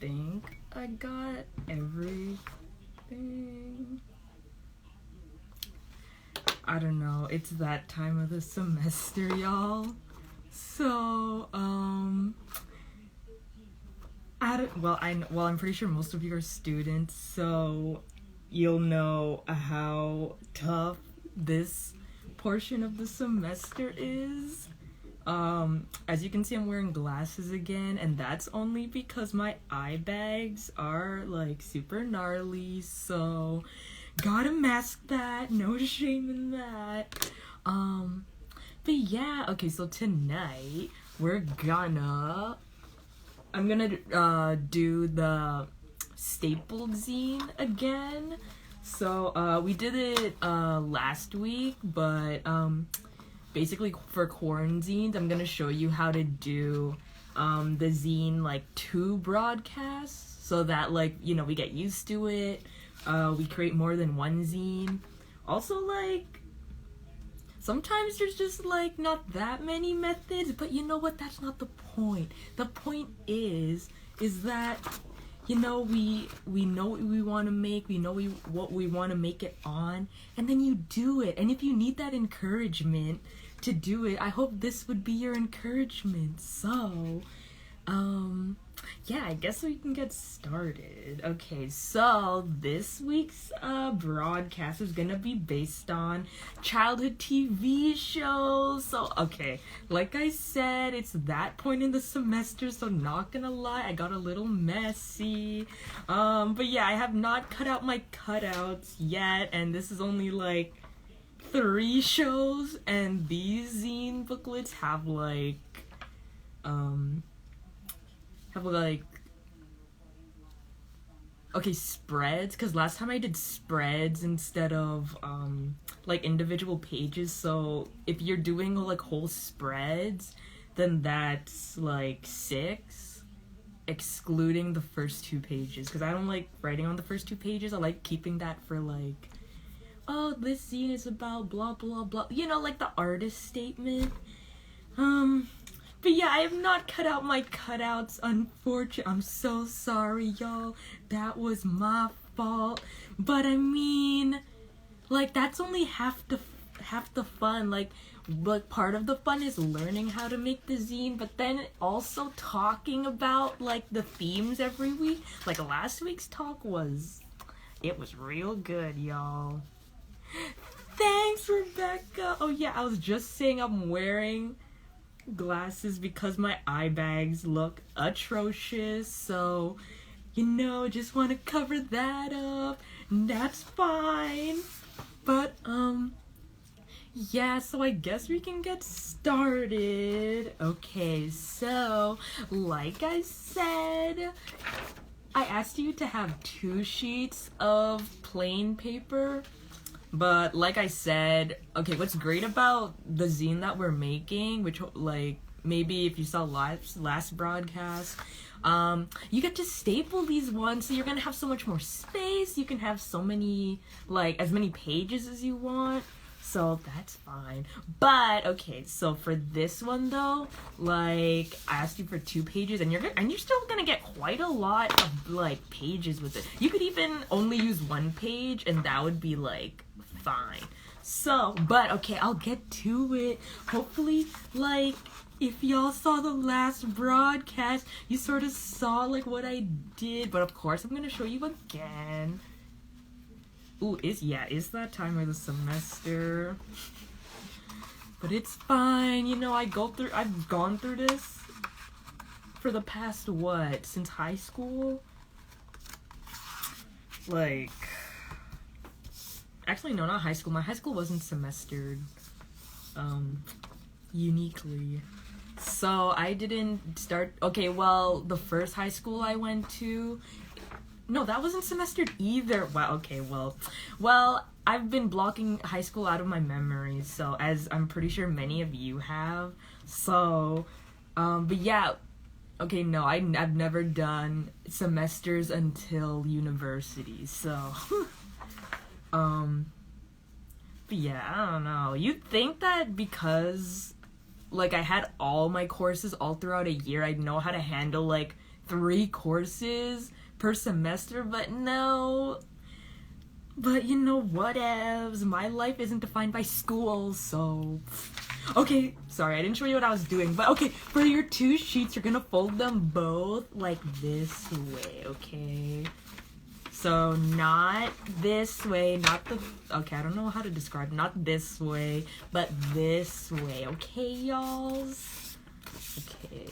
think I got everything. I don't know. It's that time of the semester, y'all. So, I'm pretty sure most of you are students, so you'll know how tough this portion of the semester is. As you can see, I'm wearing glasses again, and that's only because my eye bags are, like, super gnarly, so gotta mask that, no shame in that. But yeah, okay, so tonight, I'm gonna do the stapled zine again. So, we did it, last week, but, basically for Quaranzines, I'm gonna show you how to do the zine like 2 broadcasts so that, like, you know, we get used to it. We create more than one zine. Also, like, sometimes there's just like not that many methods, but you know what? That's not the point. The point is that, you know, we know what we want to make, we know what we want to make it on, and then you do it. And if you need that encouragement to do it, I hope this would be your encouragement. So, yeah, I guess we can get started. Okay, so this week's broadcast is gonna be based on childhood TV shows. So, okay, like I said, it's that point in the semester, so not gonna lie, I got a little messy. But yeah, I have not cut out my cutouts yet, and this is only like 3 shows, and these zine booklets have like okay, spreads, because last time I did spreads instead of like individual pages. So if you're doing like whole spreads, then that's like 6, excluding the first 2 pages, because I don't like writing on the first 2 pages. I like keeping that for like, oh, this scene is about blah blah blah, you know, like the artist statement. But yeah, I have not cut out my cutouts, unfortunately. I'm so sorry, y'all. That was my fault. But I mean, like, that's only half the fun. Like part of the fun is learning how to make the zine, but then also talking about like the themes every week. Like last week's talk was real good, y'all. Thanks, Rebecca. Oh yeah, I was just saying I'm wearing glasses because my eye bags look atrocious, so, you know, just want to cover that up, and that's fine. But yeah, so I guess we can get started. Okay, so like I said, I asked you to have 2 sheets of plain paper. But like I said, okay, what's great about the zine that we're making, which, like, maybe if you saw last broadcast, you get to staple these ones, so you're gonna have so much more space. You can have so many, like, as many pages as you want, so that's fine. But okay, so for this one though, like, I asked you for 2 pages, and you're still gonna get quite a lot of like pages with it. You could even only use 1 page, and that would be like fine. So, but okay, I'll get to it. Hopefully, like, if y'all saw the last broadcast, you sort of saw like what I did, but of course I'm gonna show you again. Ooh, it's that time of the semester, but it's fine. You know, I've gone through this for the past, since high school? Like, actually, no, not high school. My high school wasn't semestered, uniquely. So I didn't start, okay, well, the first high school I went to, no, that wasn't semestered either. Wow, okay, well, I've been blocking high school out of my memories, so, as I'm pretty sure many of you have. So, but yeah, okay, no, I've never done semesters until university, so, but yeah, I don't know. You'd think that because, like, I had all my courses all throughout a year, I'd know how to handle, like, 3 courses per semester, but no. But you know, whatevs. My life isn't defined by school, so... Okay, sorry, I didn't show you what I was doing, but okay, for your 2 sheets, you're gonna fold them both like this way, okay? So, not this way, not the... Okay, I don't know how to describe, not this way, but this way, okay, y'alls? Okay,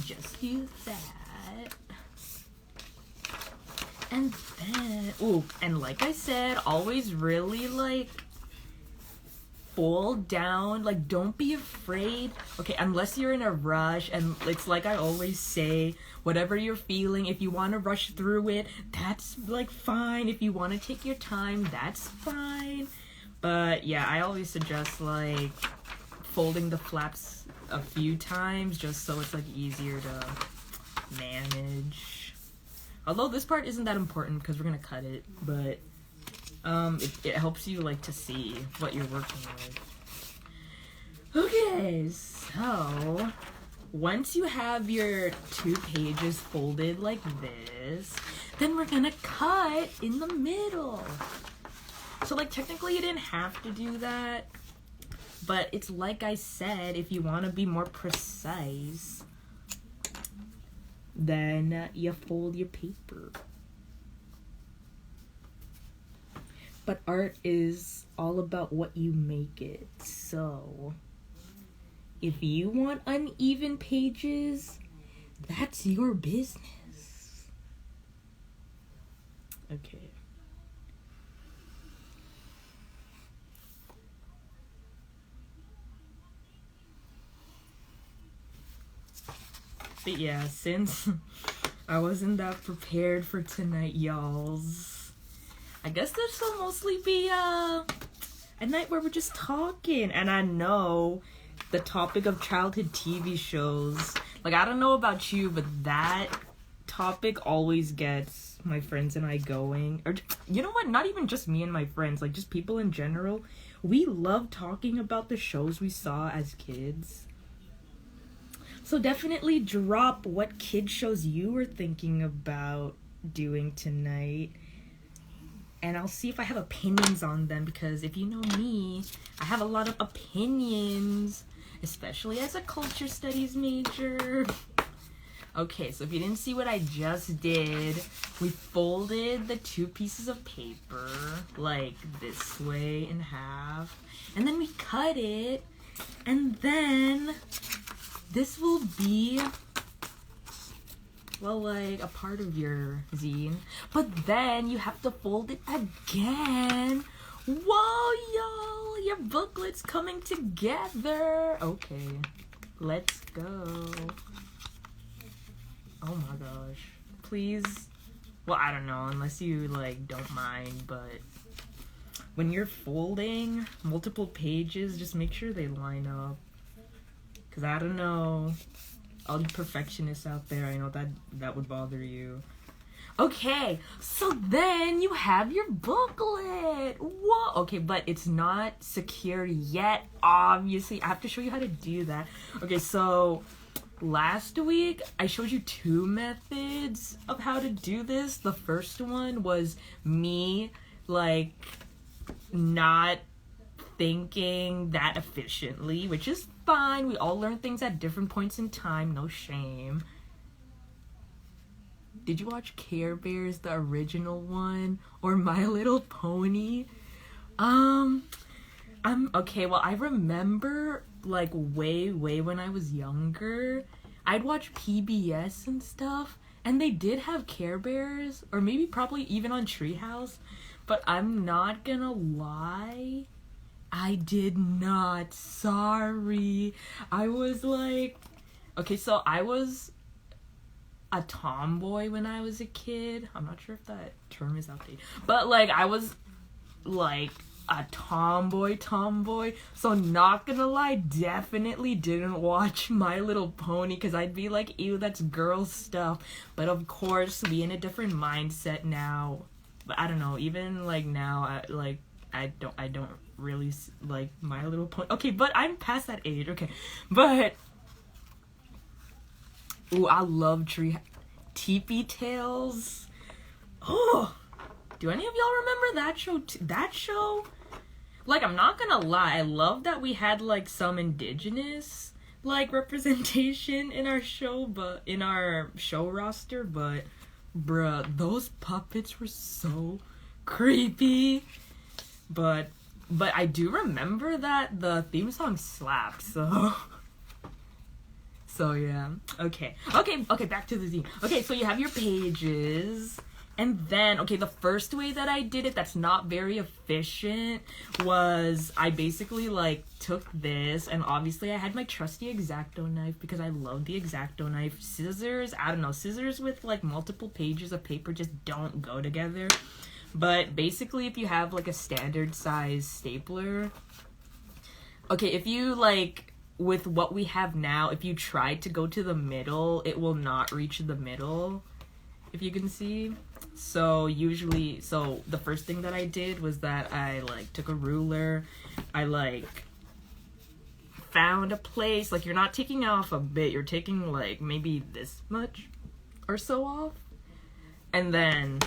just do that. And then... Ooh, and like I said, always really, like... fold down, like, don't be afraid, okay, unless you're in a rush, and it's like I always say, whatever you're feeling, if you want to rush through it, that's, like, fine. If you want to take your time, that's fine. But yeah, I always suggest, like, folding the flaps a few times just so it's, like, easier to manage. Although this part isn't that important because we're gonna cut it, but it helps you, like, to see what you're working with. Okay, so once you have your 2 pages folded like this, then we're gonna cut in the middle. So, like, technically you didn't have to do that, but it's like I said, if you want to be more precise, then you fold your paper. But art is all about what you make it. So, if you want uneven pages, that's your business. Okay. But yeah, since I wasn't that prepared for tonight, y'alls, I guess this will mostly be a night where we're just talking. And I know the topic of childhood TV shows, like, I don't know about you, but that topic always gets my friends and I going. Or, you know what, not even just me and my friends, like, just people in general. We love talking about the shows we saw as kids. So definitely drop what kid shows you were thinking about doing tonight. And I'll see if I have opinions on them, because if you know me, I have a lot of opinions, especially as a culture studies major. Okay, so if you didn't see what I just did, we folded the 2 pieces of paper, like this way in half, and then we cut it, and then this will be, well, like, a part of your zine. But then you have to fold it again. Whoa, y'all, your booklet's coming together. Okay, let's go. Oh my gosh. Please. Well, I don't know, unless you, like, don't mind, but when you're folding multiple pages, just make sure they line up. Because I don't know, all the perfectionists out there, I know that would bother you. Okay, so then you have your booklet. Whoa. Okay, but it's not secure yet, obviously. I have to show you how to do that. Okay, so last week I showed you 2 methods of how to do this. The first one was me, like, not thinking that efficiently, which is fine. We all learn things at different points in time, no shame. Did you watch Care Bears, the original one, or My Little Pony? Okay, well, I remember, like, way when I was younger, I'd watch PBS and stuff, and they did have Care Bears, or maybe probably even on Treehouse, but I'm not gonna lie, I did not. Sorry. I was like... Okay, so I was a tomboy when I was a kid. I'm not sure if that term is outdated. But, like, I was, like, a tomboy. So, not gonna lie, definitely didn't watch My Little Pony, because I'd be like, ew, that's girl stuff. But, of course, we in a different mindset now. But I don't know, even, like, now, I don't really like My Little Pony. Okay, but I'm past that age. Okay, but ooh, I love Teepee Tales. Oh, do any of y'all remember that show? That show? Like, I'm not gonna lie, I love that we had, like, some indigenous, like, representation in our show, but, in our show roster, but, bruh, those puppets were so creepy. But I do remember that the theme song slapped, so... So, yeah. Okay, back to the zine. Okay, so you have your pages... And then, okay, the first way that I did it that's not very efficient was I basically, like, took this, and obviously I had my trusty X-Acto knife because I love the X-Acto knife. Scissors, I don't know, scissors with, like, multiple pages of paper just don't go together. But basically, if you have, like, a standard size stapler, okay, if you, like, with what we have now, if you try to go to the middle, it will not reach the middle, if you can see. So the first thing that I did was that I, like, took a ruler, I, like, found a place, like, you're not taking off a bit, you're taking, like, maybe this much or so off, and then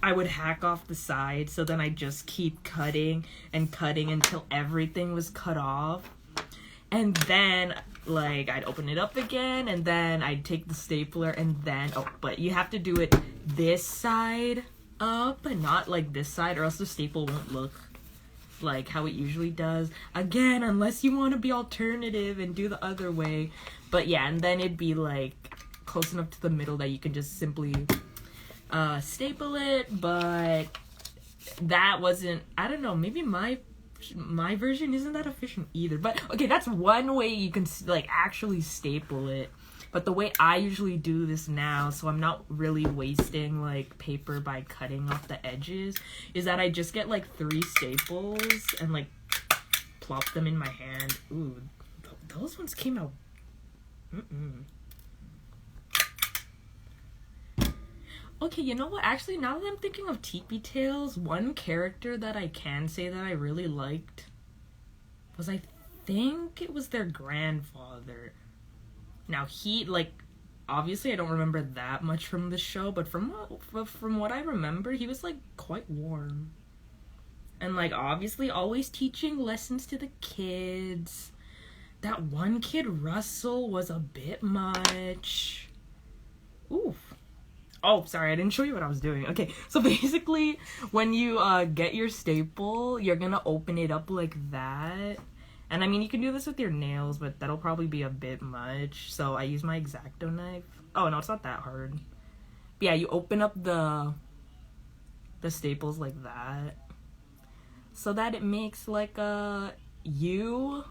I would hack off the side, so then I just keep cutting and cutting until everything was cut off, and then, like, I'd open it up again, and then I'd take the stapler, and then, but you have to do it this side up, and not, like, this side, or else the staple won't look like how it usually does. Again, unless you want to be alternative and do the other way. But yeah, and then it'd be, like, close enough to the middle that you can just simply staple it, but that wasn't, I don't know, maybe my version isn't that efficient either. But okay, that's one way you can, like, actually staple it. But the way I usually do this now, so I'm not really wasting, like, paper by cutting off the edges, is that I just get, like, 3 staples and, like, plop them in my hand. Ooh, those ones came out. Okay, you know what? Actually, now that I'm thinking of Teepee Tales, one character that I can say that I really liked was, I think it was their grandfather. Now, he, like, obviously I don't remember that much from the show, but from what I remember, he was, like, quite warm. And, like, obviously always teaching lessons to the kids. That one kid, Russell, was a bit much. Oof. Oh, sorry, I didn't show you what I was doing. Okay, so basically, when you get your staple, you're gonna open it up like that. And I mean, you can do this with your nails, but that'll probably be a bit much. So I use my X-Acto knife. Oh, no, it's not that hard. But yeah, you open up the staples like that, so that it makes like a U,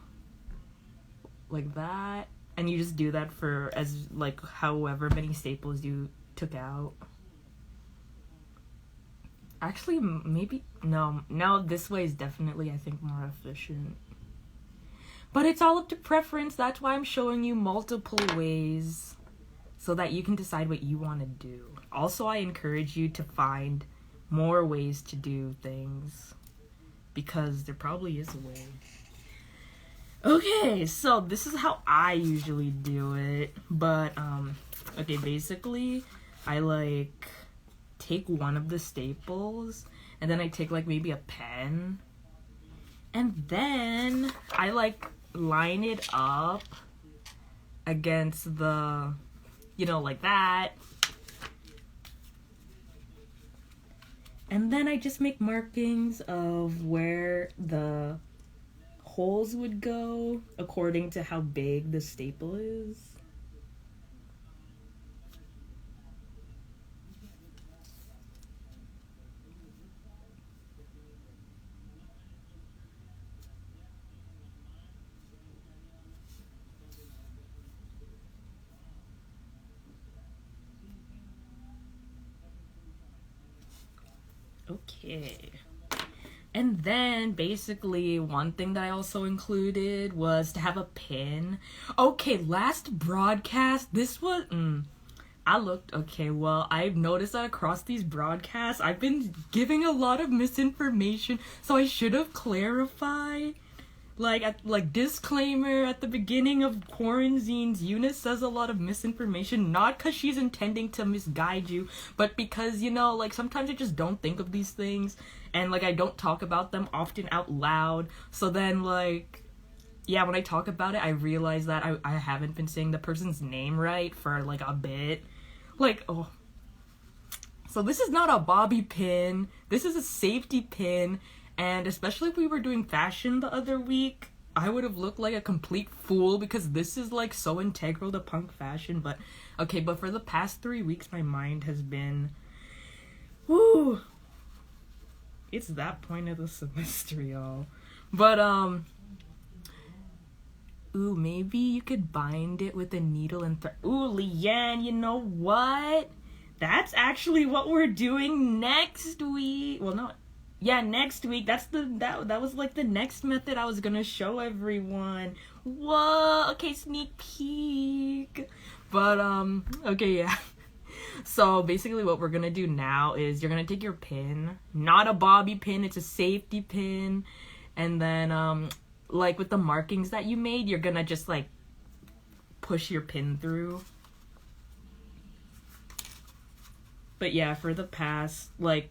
like that. And you just do that for as, like, however many staples you took out. Actually, maybe, no, this way is definitely, I think, more efficient. But it's all up to preference. That's why I'm showing you multiple ways, so that you can decide what you want to do. Also, I encourage you to find more ways to do things, because there probably is a way. Okay, so this is how I usually do it. But, okay, basically, I, like, take one of the staples, and then I take, like, maybe a pen, and then I, like, line it up against the, you know, like that. And then I just make markings of where the holes would go according to how big the staple is. Okay. And then, basically, one thing that I also included was to have a pin. Okay, last broadcast, this was, okay, well, I've noticed that across these broadcasts, I've been giving a lot of misinformation, so I should have clarified. Like disclaimer at the beginning of Quaranzines, Eunice says a lot of misinformation, not because she's intending to misguide you, but because, like, sometimes I just don't think of these things, and, like, I don't talk about them often out loud, so then, like, yeah, when I talk about it, I realize that I haven't been saying the person's name right for, like, a bit. Like, oh. So this is not a bobby pin, this is a safety pin. And especially if we were doing fashion the other week, I would have looked like a complete fool because this is, like, so integral to punk fashion. But, okay, but for the past 3 weeks, my mind has been, woo, it's that point of the semester, y'all. But, ooh, maybe you could bind it with a needle and thread. Ooh, Leanne, you know what? That's actually what we're doing next week. Well, not. Yeah, next week. That was like the next method I was gonna show everyone. Whoa, okay, sneak peek. But okay, yeah. So basically what we're gonna do now is you're gonna take your pin, not a bobby pin, it's a safety pin, and then like with the markings that you made, you're gonna just like push your pin through. But yeah, for the past, like,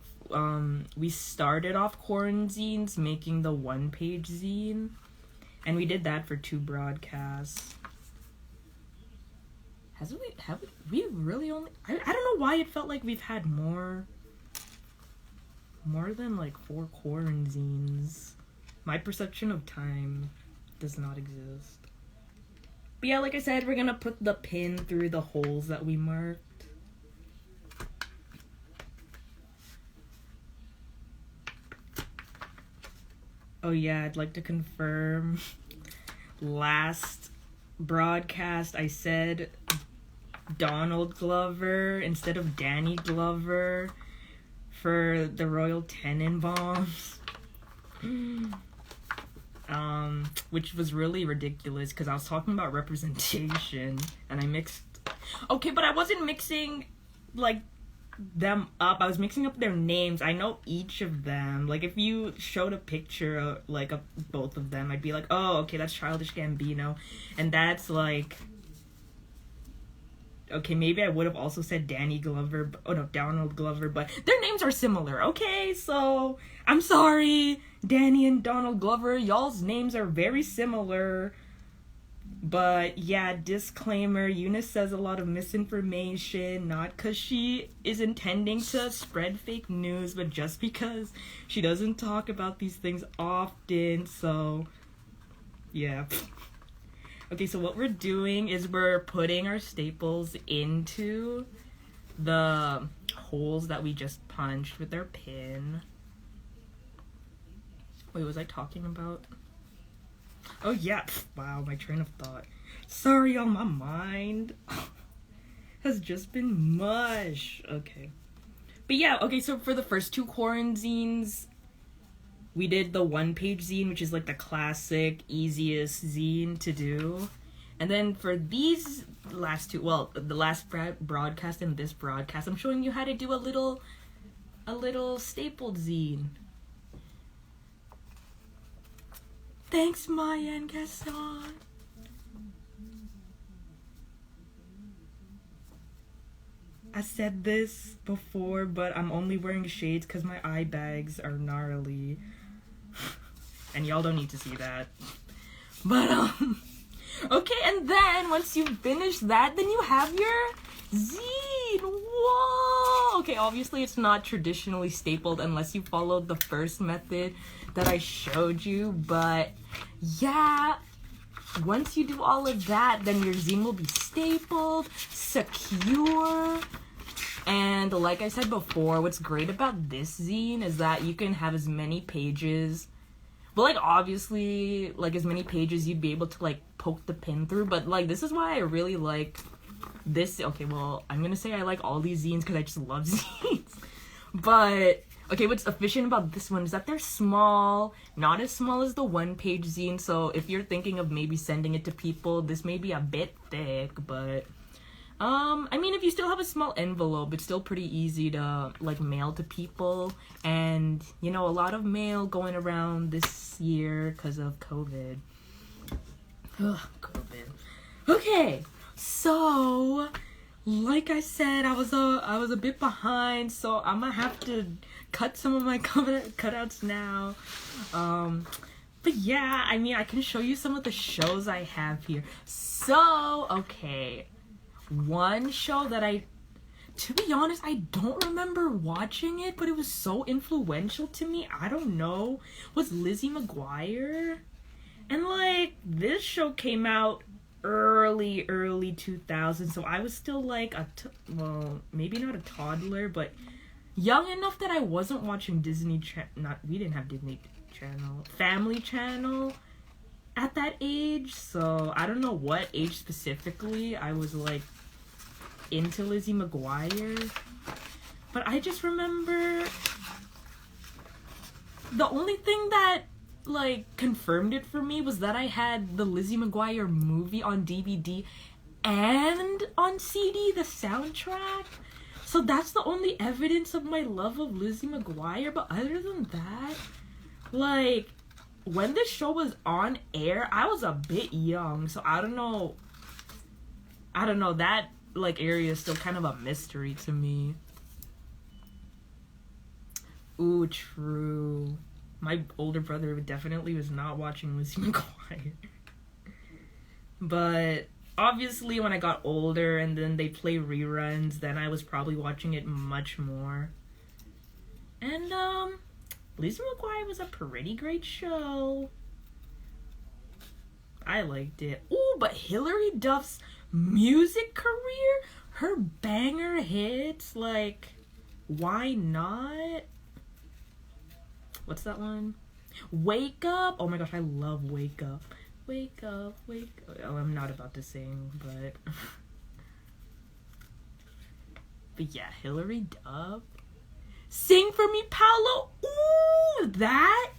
we started off Quaranzines making the 1-page zine, and we did that for 2 broadcasts. Have we really only, I don't know why it felt like we've had more than like 4 Quaranzines. My perception of time does not exist. But yeah, like I said, we're gonna put the pin through the holes that we marked. Oh yeah, I'd like to confirm, last broadcast I said Donald Glover instead of Danny Glover for the Royal Tenenbaums. Which was really ridiculous because I was talking about representation and I mixed. Okay, but I wasn't mixing like them up. I was mixing up their names. I know each of them. Like if you showed a picture of, like, of both of them, I'd be like, oh, okay, that's Childish Gambino, and that's like, okay, maybe I would have also said Danny Glover. Oh no, Donald Glover, but their names are similar. Okay, so I'm sorry, Danny and Donald Glover, y'all's names are very similar. But yeah, disclaimer, Eunice says a lot of misinformation, not because she is intending to spread fake news, but just because she doesn't talk about these things often, so yeah. Okay, so what we're doing is we're putting our staples into the holes that we just punched with our pin. Wait, was I talking about? Oh yeah, wow, my train of thought. Sorry, on my mind has just been mush. Okay. But yeah, okay, so for the first 2 Quaranzines, we did the 1-page zine, which is like the classic, easiest zine to do. And then for these last 2, well, the last broadcast and this broadcast, I'm showing you how to do a little stapled zine. Thanks, Maya and Gaston. I said this before, but I'm only wearing shades because my eye bags are gnarly. And y'all don't need to see that. But, okay, and then once you finish that, then you have your zine. Whoa! Okay, obviously it's not traditionally stapled unless you followed the first method that I showed you, but yeah, once you do all of that, then your zine will be stapled, secure, and like I said before, what's great about this zine is that you can have as many pages, but like obviously, like as many pages you'd be able to like poke the pin through, but like this is why I really like this. Okay, well, I'm gonna say I like all these zines because I just love zines, but okay, what's efficient about this one is that they're small, not as small as the 1-page zine, so if you're thinking of maybe sending it to people, this may be a bit thick, but I mean, if you still have a small envelope, it's still pretty easy to, like, mail to people. And, you know, a lot of mail going around this year because of COVID. Ugh, COVID. Okay, so, like I said, I was a bit behind, so I'm gonna have to cut some of my cutouts now. But yeah, I mean, I can show you some of the shows I have here. So, okay. One show that to be honest, I don't remember watching it, but it was so influential to me, I don't know, was Lizzie McGuire. And, like, this show came out early 2000s, so I was still, like, well, maybe not a toddler, but young enough that I wasn't watching we didn't have Disney Channel, Family Channel at that age, so I don't know what age specifically I was, like, into Lizzie McGuire, but I just remember the only thing that, like, confirmed it for me was that I had the Lizzie McGuire movie on DVD and on CD, the soundtrack, so that's the only evidence of my love of Lizzie McGuire. But other than that, like, when this show was on air, I was a bit young, so I don't know, that, like, area is still kind of a mystery to me. Ooh, true. My older brother definitely was not watching Lizzie McGuire. But obviously when I got older and then they play reruns, then I was probably watching it much more. And, Lizzie McGuire was a pretty great show. I liked it. Ooh, but Hilary Duff's music career, her banger hits, like, why not? What's that one? Wake Up. Oh my gosh, I love Wake Up. Wake up, wake up. Oh, I'm not about to sing, but yeah, Hilary Duff. Sing for Me, Paolo. Ooh, that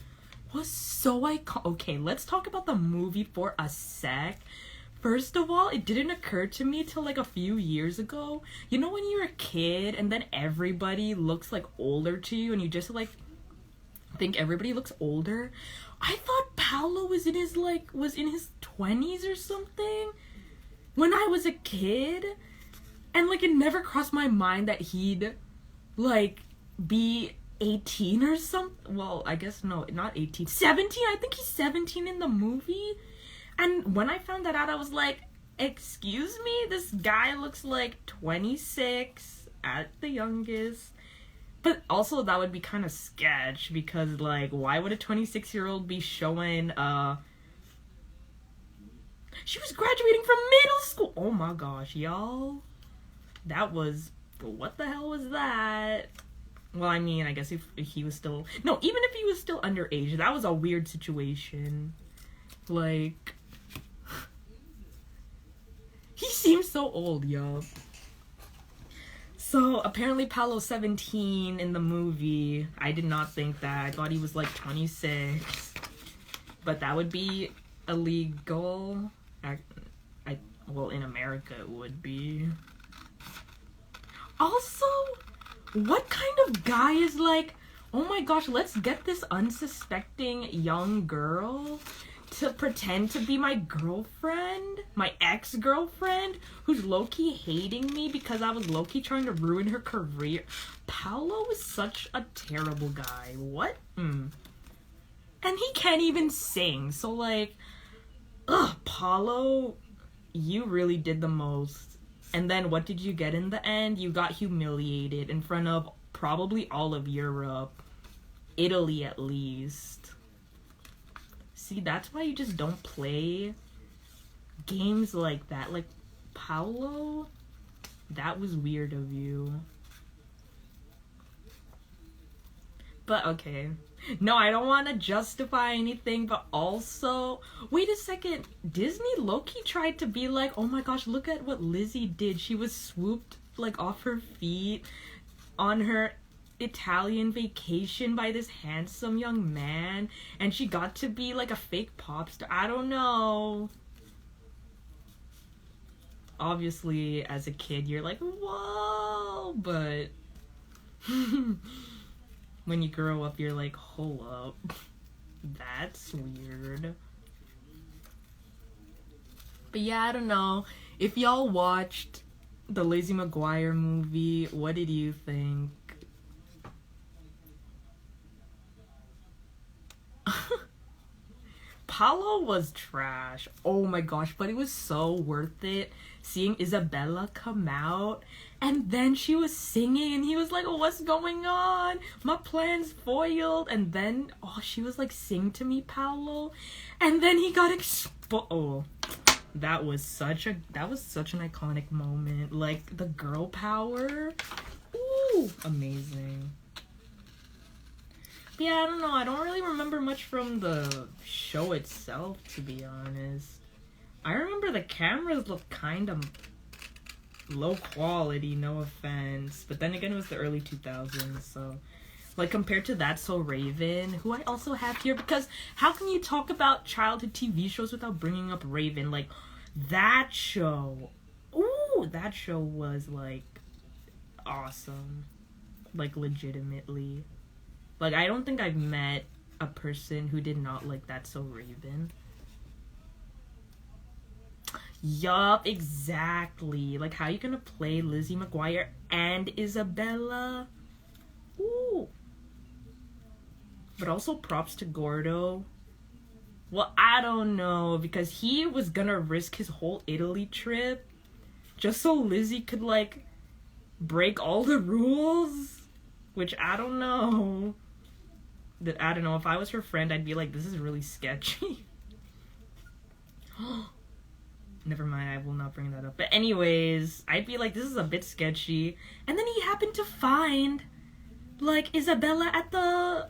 was so iconic. Okay, let's talk about the movie for a sec. First of all, it didn't occur to me till, like, a few years ago. You know when you're a kid and then everybody looks, like, older to you and you just, like, think everybody looks older? I thought Paolo was in his 20s or something when I was a kid. And, like, it never crossed my mind that he'd, like, be 18 or something. Well, I guess, no, not 18. 17? I think he's 17 in the movie. And when I found that out, I was like, excuse me? This guy looks like 26 at the youngest. But also, that would be kind of sketch, because, like, why would a 26-year-old be showing, she was graduating from middle school! Oh my gosh, y'all. That was, what the hell was that? Well, I mean, I guess if he was still, no, even if he was still underage, that was a weird situation. Like, he seems so old, y'all. So, apparently Paolo's 17 in the movie. I did not think that. I thought he was, like, 26. But that would be illegal. Well, in America it would be. Also, what kind of guy is like, oh my gosh, let's get this unsuspecting young girl to pretend to be my girlfriend, my ex-girlfriend, who's low-key hating me because I was low-key trying to ruin her career. Paolo is such a terrible guy. What? And he can't even sing, so, like, ugh, Paolo, you really did the most. And then what did you get in the end? You got humiliated in front of probably all of Europe. Italy, at least. See, that's why you just don't play games like that. Like, Paolo, that was weird of you. But, okay. No, I don't want to justify anything, but also, wait a second. Disney low-key tried to be like, oh my gosh, look at what Lizzie did. She was swooped, like, off her feet on her Italian vacation by this handsome young man, and she got to be, like, a fake pop star. I don't know. obviously as a kid you're like, whoa, but when you grow up you're like, hold up, that's weird. But yeah, I don't know. If y'all watched the Lizzie McGuire movie, what did you think? Paulo was trash. Oh my gosh, but it was so worth it seeing Isabella come out, and then she was singing and he was like, what's going on? My plan's foiled. And then she was like, sing to me, Paulo. And then he got exposed. Oh, that was such an iconic moment. Like the girl power. Ooh, amazing. Yeah, I don't know. I don't really remember much from the show itself, to be honest. I remember the cameras looked kind of low quality, no offense. But then again, it was the early 2000s, so... Like, compared to That's So Raven, who I also have here, because how can you talk about childhood TV shows without bringing up Raven? Like, that show... Ooh, that show was, like, awesome. Like, legitimately. Like, I don't think I've met a person who did not like That's So Raven. Yup, exactly. Like, how you gonna play Lizzie McGuire and Isabella? Ooh. But also props to Gordo. Well, I don't know, because he was gonna risk his whole Italy trip just so Lizzie could, like, break all the rules. Which, I don't know. I don't know, if I was her friend, I'd be like, this is really sketchy. Never mind, I will not bring that up. But anyways, I'd be like, this is a bit sketchy. And then he happened to find, like, Isabella at the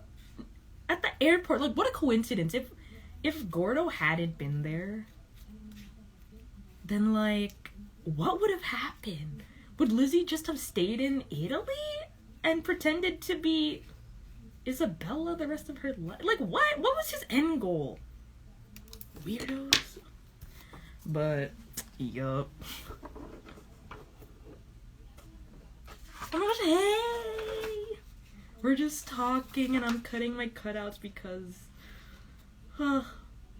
airport. Like, what a coincidence. If Gordo hadn't been there, then, like, what would have happened? Would Lizzie just have stayed in Italy and pretended to be Isabella the rest of her life? Like, what? What was his end goal? Weirdos. But, yup. Oh my gosh, hey! We're just talking and I'm cutting my cutouts because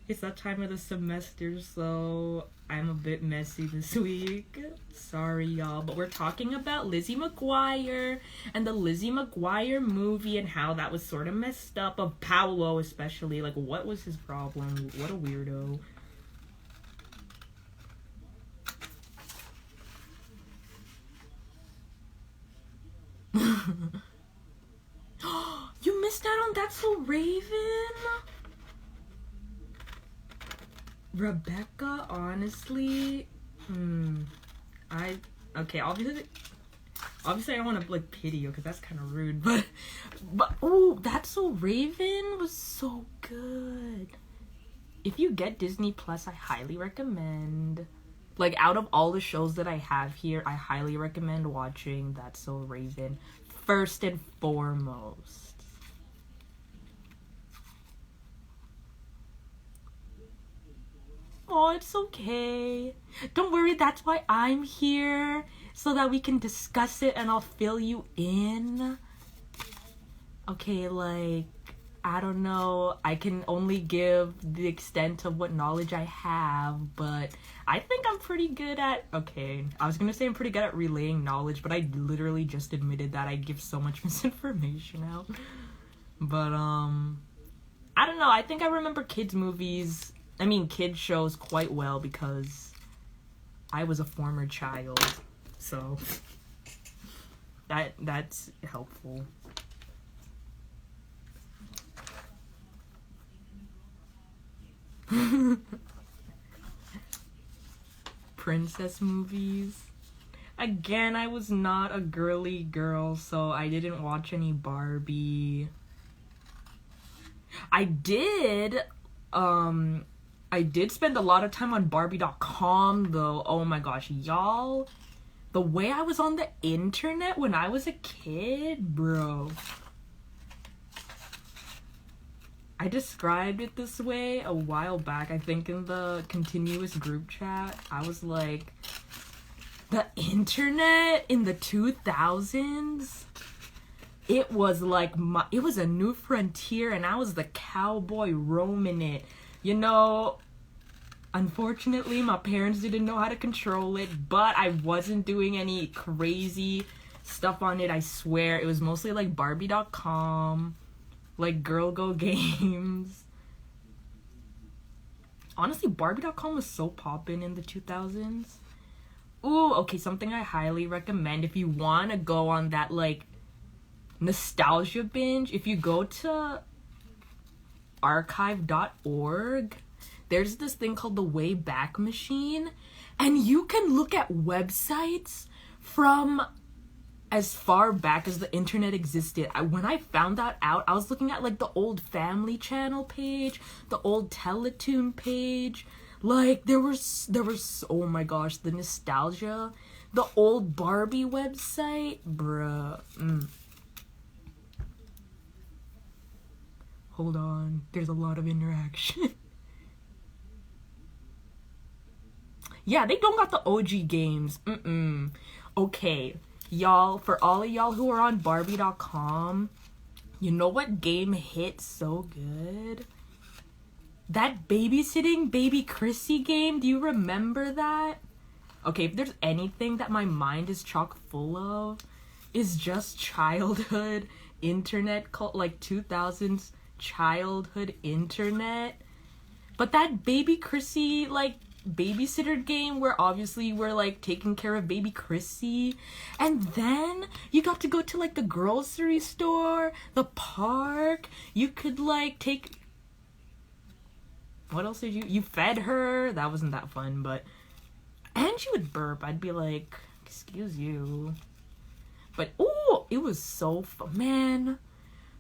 it's that time of the semester, so I'm a bit messy this week. Sorry, y'all. But we're talking about Lizzie McGuire and the Lizzie McGuire movie and how that was sort of messed up. Of Paolo, especially. Like, what was his problem? What a weirdo. You missed out on That's So Raven? Rebecca, honestly, okay, obviously I don't want to, like, pity you, because that's kind of rude, but, oh, That's So Raven was so good. If you get Disney Plus, I highly recommend, like, out of all the shows that I have here, I highly recommend watching That's So Raven, first and foremost. Oh, it's okay. Don't worry, that's why I'm here. So that we can discuss it and I'll fill you in. Okay, like, I don't know. I can only give the extent of what knowledge I have, but I think I'm pretty good at... Okay, I was gonna say I'm pretty good at relaying knowledge, but I literally just admitted that I give so much misinformation out. But, I don't know. I think I remember kids' shows quite well because I was a former child, so that's helpful. Princess movies. Again, I was not a girly girl, so I didn't watch any Barbie. I did spend a lot of time on Barbie.com, though. Oh my gosh, y'all. The way I was on the internet when I was a kid, bro. I described it this way a while back, I think in the continuous group chat. I was like, The internet in the 2000s, it was like it was a new frontier, and I was the cowboy roaming it. You know, unfortunately, my parents didn't know how to control it, but I wasn't doing any crazy stuff on it, I swear. It was mostly like Barbie.com, like Girl Go Games. Honestly, Barbie.com was so poppin' in the 2000s. Ooh, okay, something I highly recommend if you want to go on that, like, nostalgia binge. If you go to archive.org, there's this thing called the Wayback Machine, and you can look at websites from as far back as the internet existed. When I found that out, I was looking at, like, the old Family Channel page, the old Teletoon page. Like, there was, oh my gosh, the nostalgia. The old Barbie website, bruh. Hold on, there's a lot of interaction. Yeah, they don't got the OG games. Okay, y'all, for all of y'all who are on Barbie.com, you know what game hit so good? That babysitting Baby Chrissy game, do you remember that? Okay, if there's anything that my mind is chock full of, is just childhood internet, like 2000s childhood internet. But that Baby Chrissy, like, babysitter game where obviously we're, like, taking care of Baby Chrissy. And then you got to go to, like, the grocery store, the park. You could, like, take... What else did you fed her? That wasn't that fun, but... And she would burp. I'd be like, excuse you. But, ooh, it was so fun. Man,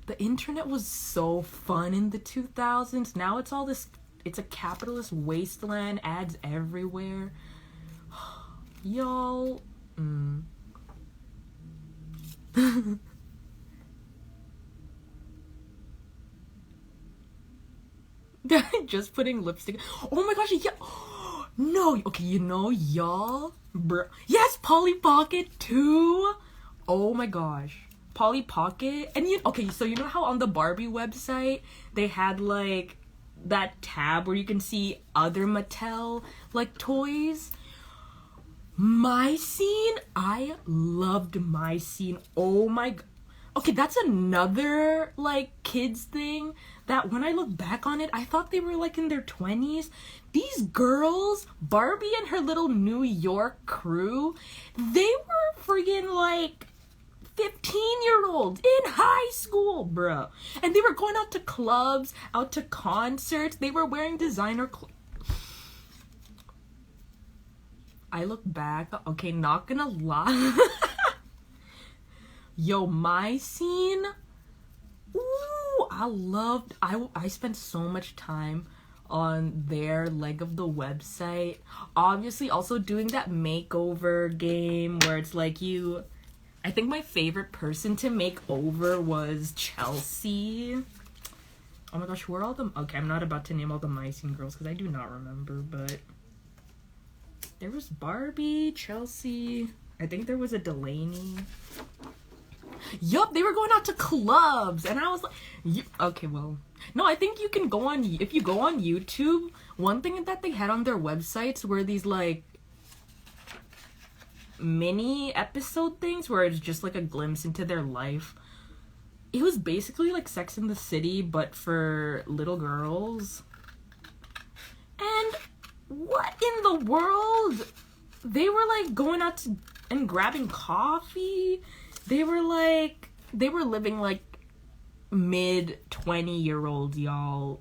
the internet was so fun in the 2000s. Now it's all this... It's a capitalist wasteland. Ads everywhere. Y'all... Just putting lipstick. Oh my gosh, yeah. No, okay, you know, y'all. Yes, Polly Pocket too. Oh my gosh, Polly Pocket. And okay, so you know how on the Barbie website they had like that tab where you can see other Mattel like toys. My Scene, I loved My Scene. Oh my god. Okay, that's another, like, kids thing that when I look back on it, I thought they were, like, in their 20s. These girls, Barbie and her little New York crew, they were friggin', like, 15-year-olds in high school, bruh. And they were going out to clubs, out to concerts. They were wearing designer clothes. I look back, okay, not gonna lie. Yo, My Scene. Ooh, I spent so much time on their leg of the website. Obviously, also doing that makeover game where it's like I think my favorite person to make over was Chelsea. Oh my gosh, who are all them? Okay, I'm not about to name all the My Scene girls because I do not remember, but there was Barbie, Chelsea. I think there was a Delaney. Yup, they were going out to clubs, and I was like, okay, well, no, I think you can go on, if you go on YouTube, one thing that they had on their websites were these, like, mini episode things where it's just, like, a glimpse into their life. It was basically, like, Sex and the City, but for little girls. And what in the world? They were, like, going out and grabbing coffee. They were living like mid 20-year-olds, y'all.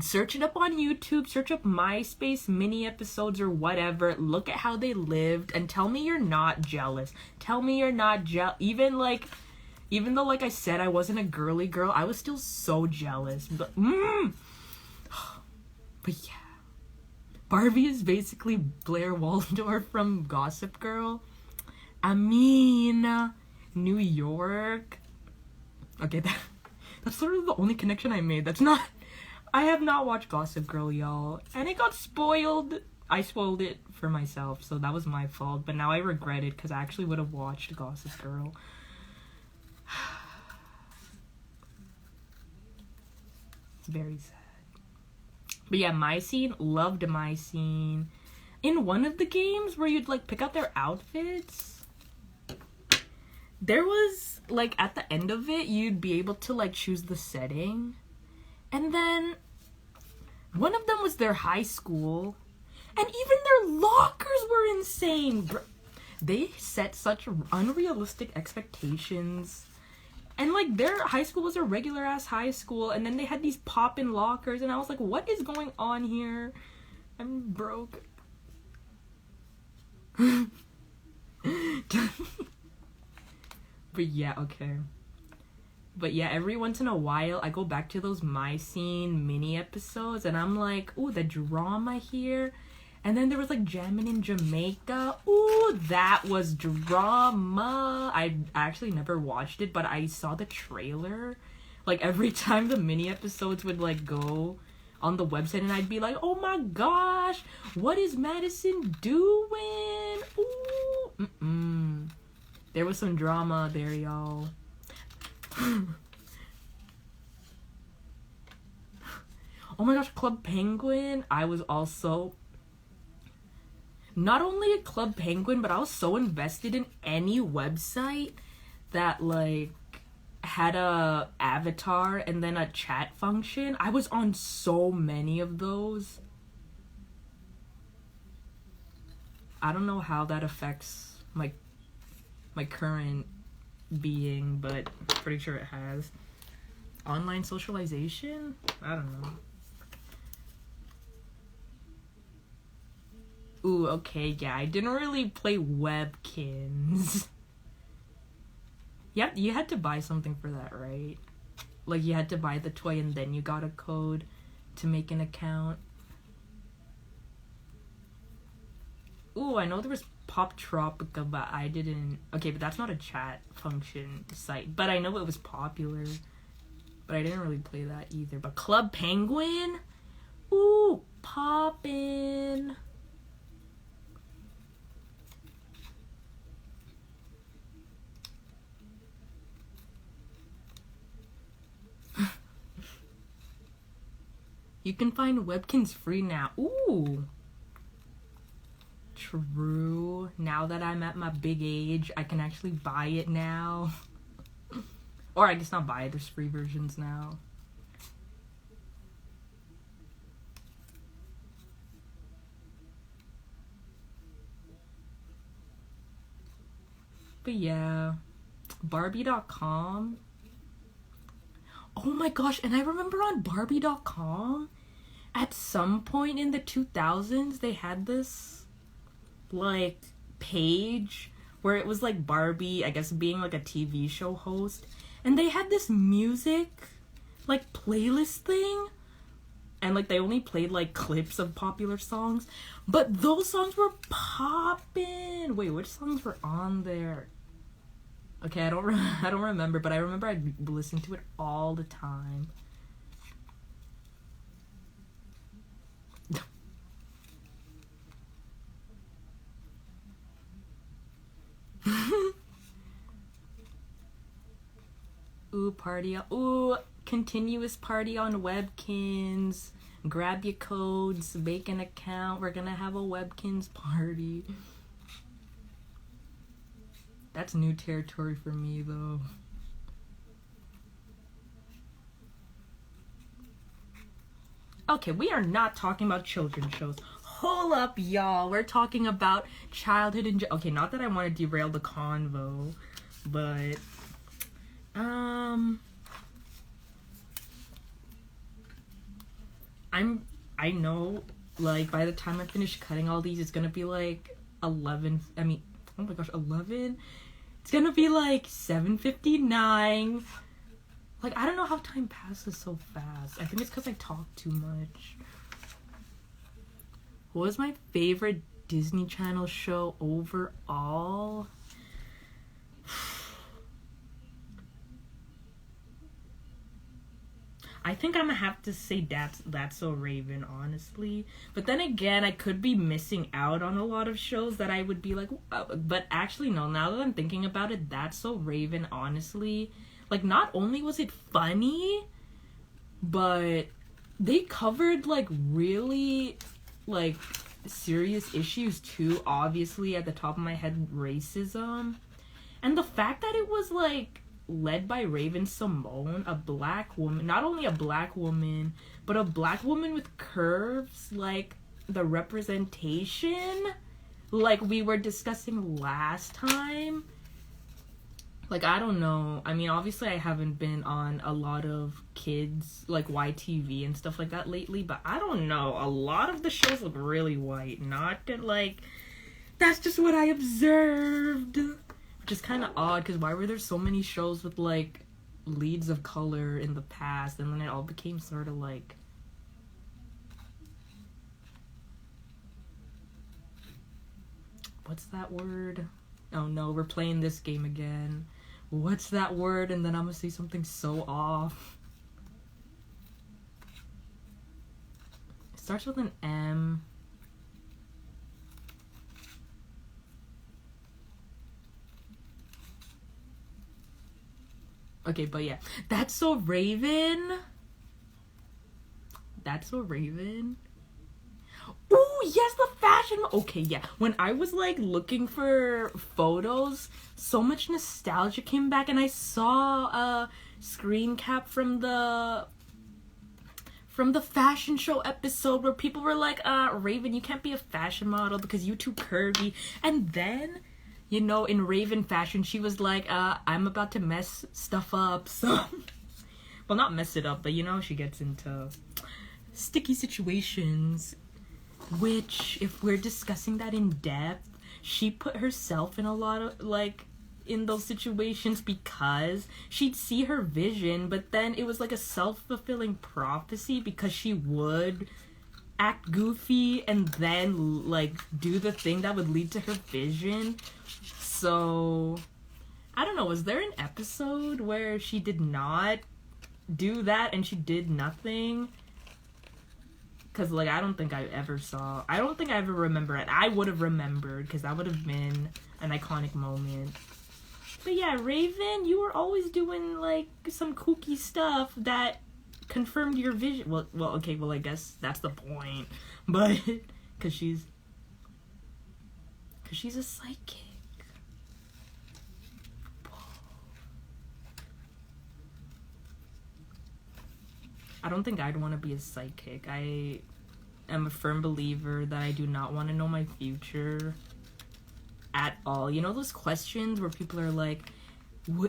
Search it up on YouTube, search up MySpace mini episodes or whatever. Look at how they lived and tell me you're not jealous. Tell me you're not even though like I said I wasn't a girly girl, I was still so jealous. But yeah. Barbie is basically Blair Waldorf from Gossip Girl. I mean, New York. Okay, that's sort of the only connection I made. I have not watched Gossip Girl, y'all. And it got spoiled I spoiled it for myself, so that was my fault. But now I regret it because I actually would have watched Gossip Girl. It's very sad. But yeah, My Scene, loved My Scene. In one of the games where you'd like pick out their outfits, there was like at the end of it, you'd be able to like choose the setting. And then one of them was their high school. And even their lockers were insane. They set such unrealistic expectations. And, like, their high school was a regular-ass high school. And then they had these pop-in lockers. And I was like, what is going on here? I'm broke. But yeah, okay. But yeah, every once in a while, I go back to those My Scene mini episodes. And I'm like, ooh, the drama here. And then there was, like, Jamming in Jamaica. Ooh, that was drama. I actually never watched it, but I saw the trailer. Like, every time the mini episodes would, like, go on the website, and I'd be like, oh my gosh, what is Madison doing? Ooh, There was some drama there, y'all. Oh my gosh, Club Penguin. I was also... not only a Club Penguin, but I was so invested in any website that, like, had a avatar and then a chat function. I was on so many of those. I don't know how that affects my current being, but pretty sure it has. Online socialization? I don't know. Ooh, okay, yeah, I didn't really play Webkins. Yep, you had to buy something for that, right? Like, you had to buy the toy and then you got a code to make an account. Ooh, I know there was Pop Tropica, but I didn't... Okay, but that's not a chat function site. But I know it was popular. But I didn't really play that either. But Club Penguin? Ooh, poppin'. You can find Webkins free now. Ooh. True. Now that I'm at my big age, I can actually buy it now. Or I guess not buy it, there's free versions now. But yeah. Barbie.com. Oh my gosh, and I remember on Barbie.com, at some point in the 2000s, they had this, like, page where it was, like, Barbie, I guess, being, like, a TV show host. And they had this music, like, playlist thing. And, like, they only played, like, clips of popular songs. But those songs were poppin'. Wait, which songs were on there? Okay, I don't remember, but I remember I listened to it all the time. Ooh, party on... Ooh, continuous party on Webkins. Grab your codes, make an account. We're gonna have a Webkins party. That's new territory for me, though. Okay, we are not talking about children's shows. Hold up, y'all. We're talking about childhood and... Okay, not that I want to derail the convo, but... I know, like, by the time I finish cutting all these, it's gonna be, like, 11... oh my gosh, 11? It's gonna be like 7:59. Like, I don't know how time passes so fast. I think it's because I talk too much. What was my favorite Disney Channel show overall? I think I'm gonna have to say That's So Raven, honestly. But then again, I could be missing out on a lot of shows that I would be like, but actually, no, now that I'm thinking about it, That's So Raven, honestly, like, not only was it funny, but they covered, like, really, like, serious issues, too. Obviously, at the top of my head, racism. And the fact that it was, like, led by Raven Simone, a black woman, not only a black woman, but a black woman with curves, like, the representation, like we were discussing last time. Like, I don't know. I mean, obviously I haven't been on a lot of kids, like, YTV and stuff like that lately, but I don't know. A lot of the shows look really white. Not that, like, that's just what I observed. Which is kind of odd, because why were there so many shows with, like, leads of color in the past, and then it all became sort of, like... What's that word? Oh no, we're playing this game again. What's that word? And then I'm gonna say something so off. It starts with an M. Okay, but yeah. That's So Raven. That's So Raven. Ooh, yes, the fashion. Okay, yeah. When I was, like, looking for photos, so much nostalgia came back, and I saw a screen cap from the fashion show episode where people were like, Raven, you can't be a fashion model because you're too curvy. And then, you know, in Raven fashion, she was like, I'm about to mess stuff up, so... Well, not mess it up, but, you know, she gets into sticky situations. Which, if we're discussing that in depth, she put herself in a lot of, like, in those situations because she'd see her vision, but then it was like a self-fulfilling prophecy because she would act goofy and then, like, do the thing that would lead to her vision. So, I don't know, was there an episode where she did not do that and she did nothing? Because, like, I don't think I ever remember it. I would have remembered, because that would have been an iconic moment. But yeah, Raven, you were always doing, like, some kooky stuff that confirmed your vision. Well, okay, well, I guess that's the point. But, because she's a psychic. I don't think I'd want to be a psychic. I am a firm believer that I do not want to know my future at all. You know those questions where people are like,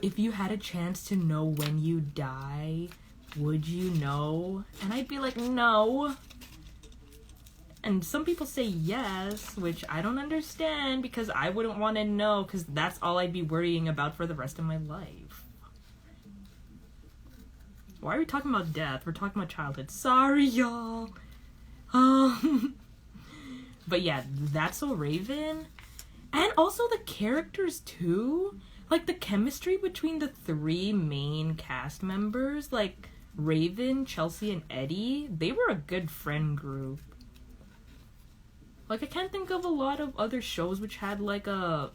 if you had a chance to know when you die, would you know? And I'd be like, no. And some people say yes, which I don't understand because I wouldn't want to know because that's all I'd be worrying about for the rest of my life. Why are we talking about death? We're talking about childhood. Sorry, y'all. But yeah, That's So Raven. And also the characters, too. Like, the chemistry between the three main cast members, like Raven, Chelsea, and Eddie, they were a good friend group. Like, I can't think of a lot of other shows which had, like, a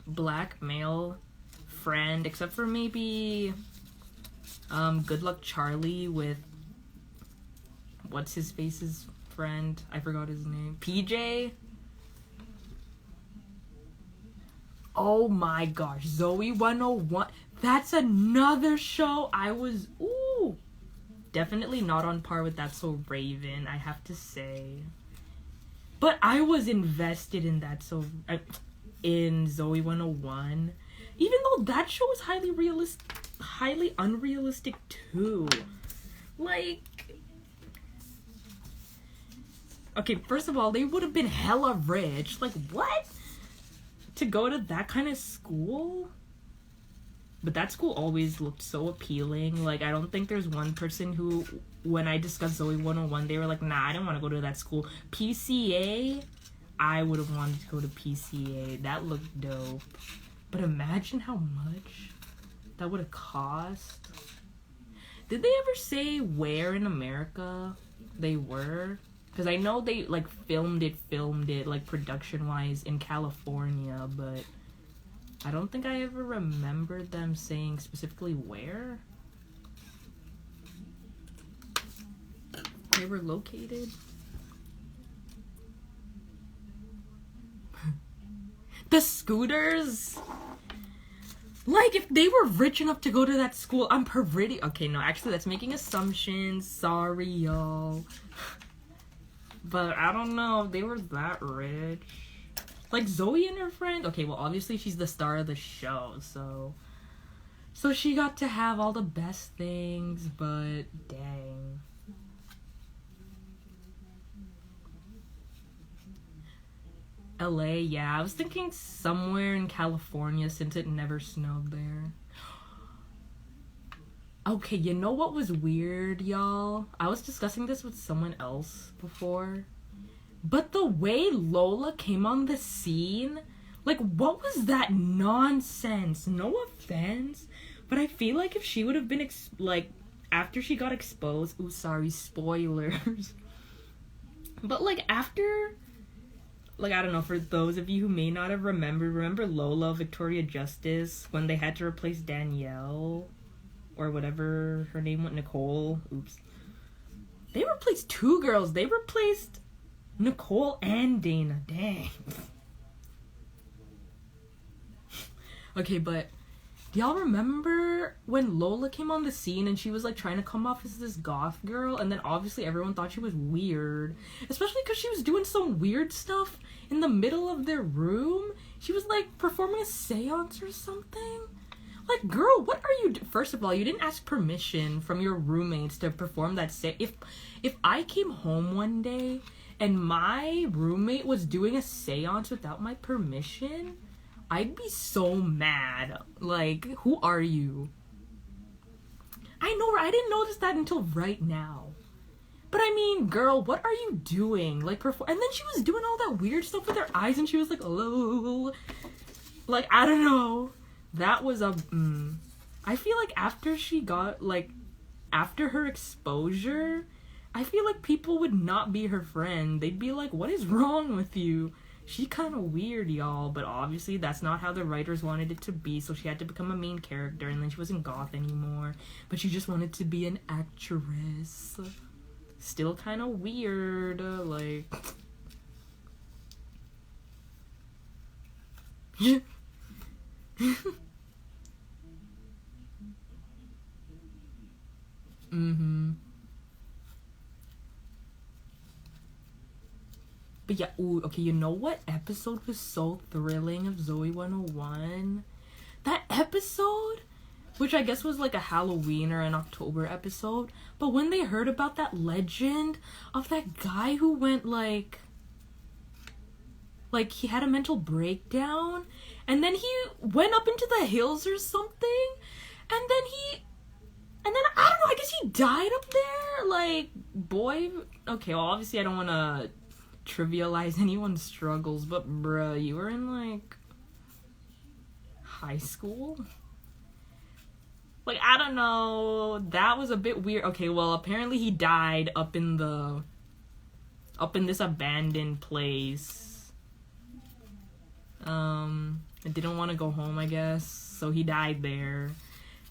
black male friend, except for maybe... Good Luck Charlie with what's his face's friend? I forgot his name. PJ? Oh my gosh, Zoey 101. That's another show I was definitely not on par with That's So Raven, I have to say. But I was invested in in Zoey 101. Even though that show was highly unrealistic too. Like, okay, first of all, they would have been hella rich. Like, what? To go to that kind of school? But that school always looked so appealing. Like, I don't think there's one person who, when I discussed Zoey 101, they were like, nah, I don't want to go to that school. PCA? I would have wanted to go to PCA. That looked dope. But imagine how much that would have cost. Did they ever say where in America they were? Because I know they, like, filmed it, like, production-wise in California, but I don't think I ever remembered them saying specifically where they were located. The scooters! Like, if they were rich enough to go to that school, I'm pretty... Okay, no, actually, that's making assumptions. Sorry, y'all. But I don't know if they were that rich. Like, Zoey and her friend... Okay, well, obviously, she's the star of the show, so... So she got to have all the best things, but dang. LA, yeah. I was thinking somewhere in California since it never snowed there. Okay, you know what was weird, y'all? I was discussing this with someone else before. But the way Lola came on the scene, like, what was that nonsense? No offense, but I feel like if she would have been, after she got exposed... Ooh, sorry, spoilers. But, like, after... Like, I don't know, for those of you who may not have remember Lola, Victoria Justice, when they had to replace Danielle, or whatever her name was, Nicole, oops. They replaced two girls. They replaced Nicole and Dana, dang. Okay, but do y'all remember when Lola came on the scene and she was, like, trying to come off as this goth girl, and then obviously everyone thought she was weird, especially because she was doing some weird stuff in the middle of their room. She was, like, performing a seance or something. Like, girl, what are you First of all, you didn't ask permission from your roommates to perform that If I came home one day and my roommate was doing a seance without my permission, I'd be so mad. Like, who are you? I know, I didn't notice that until right now. But I mean, girl, what are you doing? Like, and then she was doing all that weird stuff with her eyes, and she was like, oh. Like, I don't know. That was a... I feel like after she got, like, after her exposure, I feel like people would not be her friend. They'd be like, what is wrong with you? She's kind of weird, y'all, but obviously that's not how the writers wanted it to be, so she had to become a main character, and then she wasn't goth anymore, but she just wanted to be an actress. Still kind of weird, like... But yeah, ooh, okay, you know what episode was so thrilling of Zoey 101? That episode, which I guess was like a Halloween or an October episode, but when they heard about that legend of that guy who went like he had a mental breakdown, and then he went up into the hills or something, and then I don't know, I guess he died up there, like, boy, okay, well, obviously I don't want to trivialize anyone's struggles, but bruh, you were in, like, high school? Like, I don't know, that was a bit weird. Okay, well, apparently he died up in this abandoned place. I didn't want to go home, I guess, so he died there.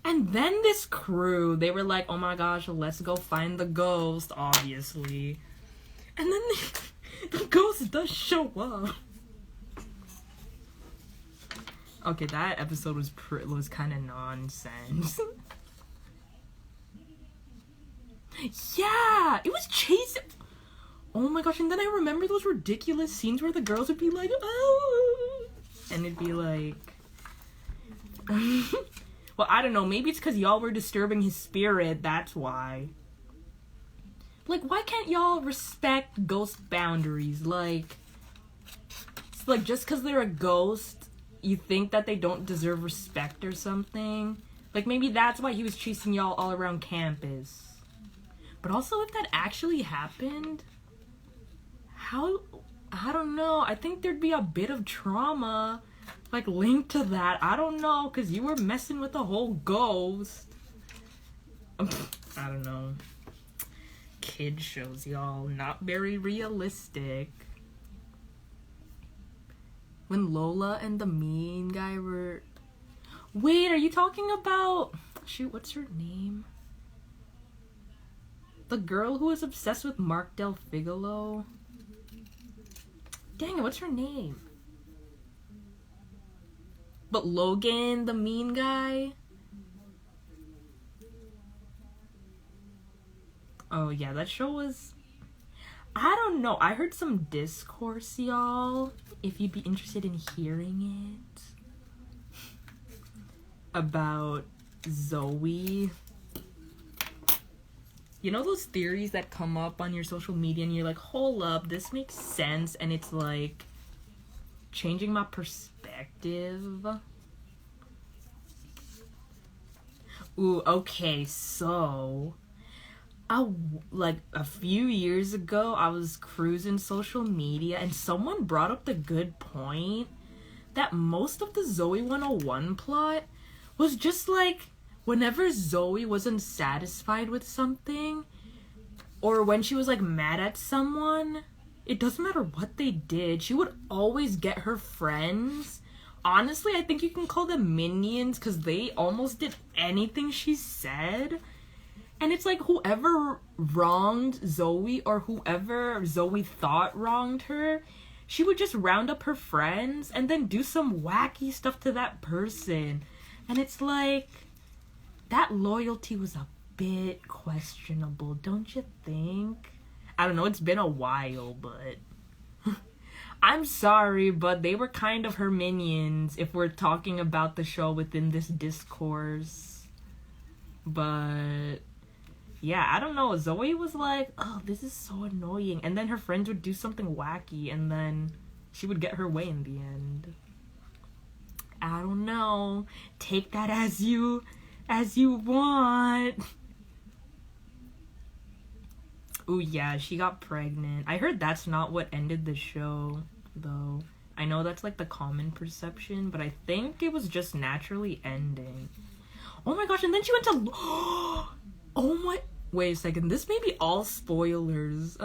And then this crew, they were like, oh my gosh, let's go find the ghost, obviously. And then the ghost does show up. Okay, that episode was kind of nonsense. Yeah, it was chasing. Oh my gosh, and then I remember those ridiculous scenes where the girls would be like, oh, and it'd be like, well, I don't know, maybe it's because y'all were disturbing his spirit, that's why. Like, why can't y'all respect ghost boundaries? Like, it's like, just because they're a ghost, you think that they don't deserve respect or something? Like, maybe that's why he was chasing y'all all around campus. But also, if that actually happened, I don't know, I think there'd be a bit of trauma, like, linked to that. I don't know, because you were messing with the whole ghost. I don't know. Kid shows, y'all. Not very realistic. When Lola and the mean guy were... Wait, are you talking about... Shoot, what's her name? The girl who was obsessed with Mark Del Figolo? Dang it, what's her name? But Logan, the mean guy? Oh yeah, that show was... I don't know. I heard some discourse, y'all. If you'd be interested in hearing it. About Zoey. You know those theories that come up on your social media and you're like, hold up, this makes sense, and it's like changing my perspective. Ooh, okay, so like a few years ago, I was cruising social media and someone brought up the good point that most of the Zoey 101 plot was just like whenever Zoey wasn't satisfied with something, or when she was like mad at someone, it doesn't matter what they did, she would always get her friends. Honestly, I think you can call them minions because they almost did anything she said. And it's like whoever wronged Zoey or whoever Zoey thought wronged her, she would just round up her friends and then do some wacky stuff to that person. And it's like, that loyalty was a bit questionable, don't you think? I don't know, it's been a while, but... I'm sorry, but they were kind of her minions if we're talking about the show within this discourse. But... yeah, I don't know. Zoey was like, oh, this is so annoying. And then her friends would do something wacky, and then she would get her way in the end. I don't know. Take that as you want. Ooh, yeah, she got pregnant. I heard that's not what ended the show, though. I know that's like the common perception, but I think it was just naturally ending. Oh my gosh, and then she went to... oh my... Wait a second, this may be all spoilers.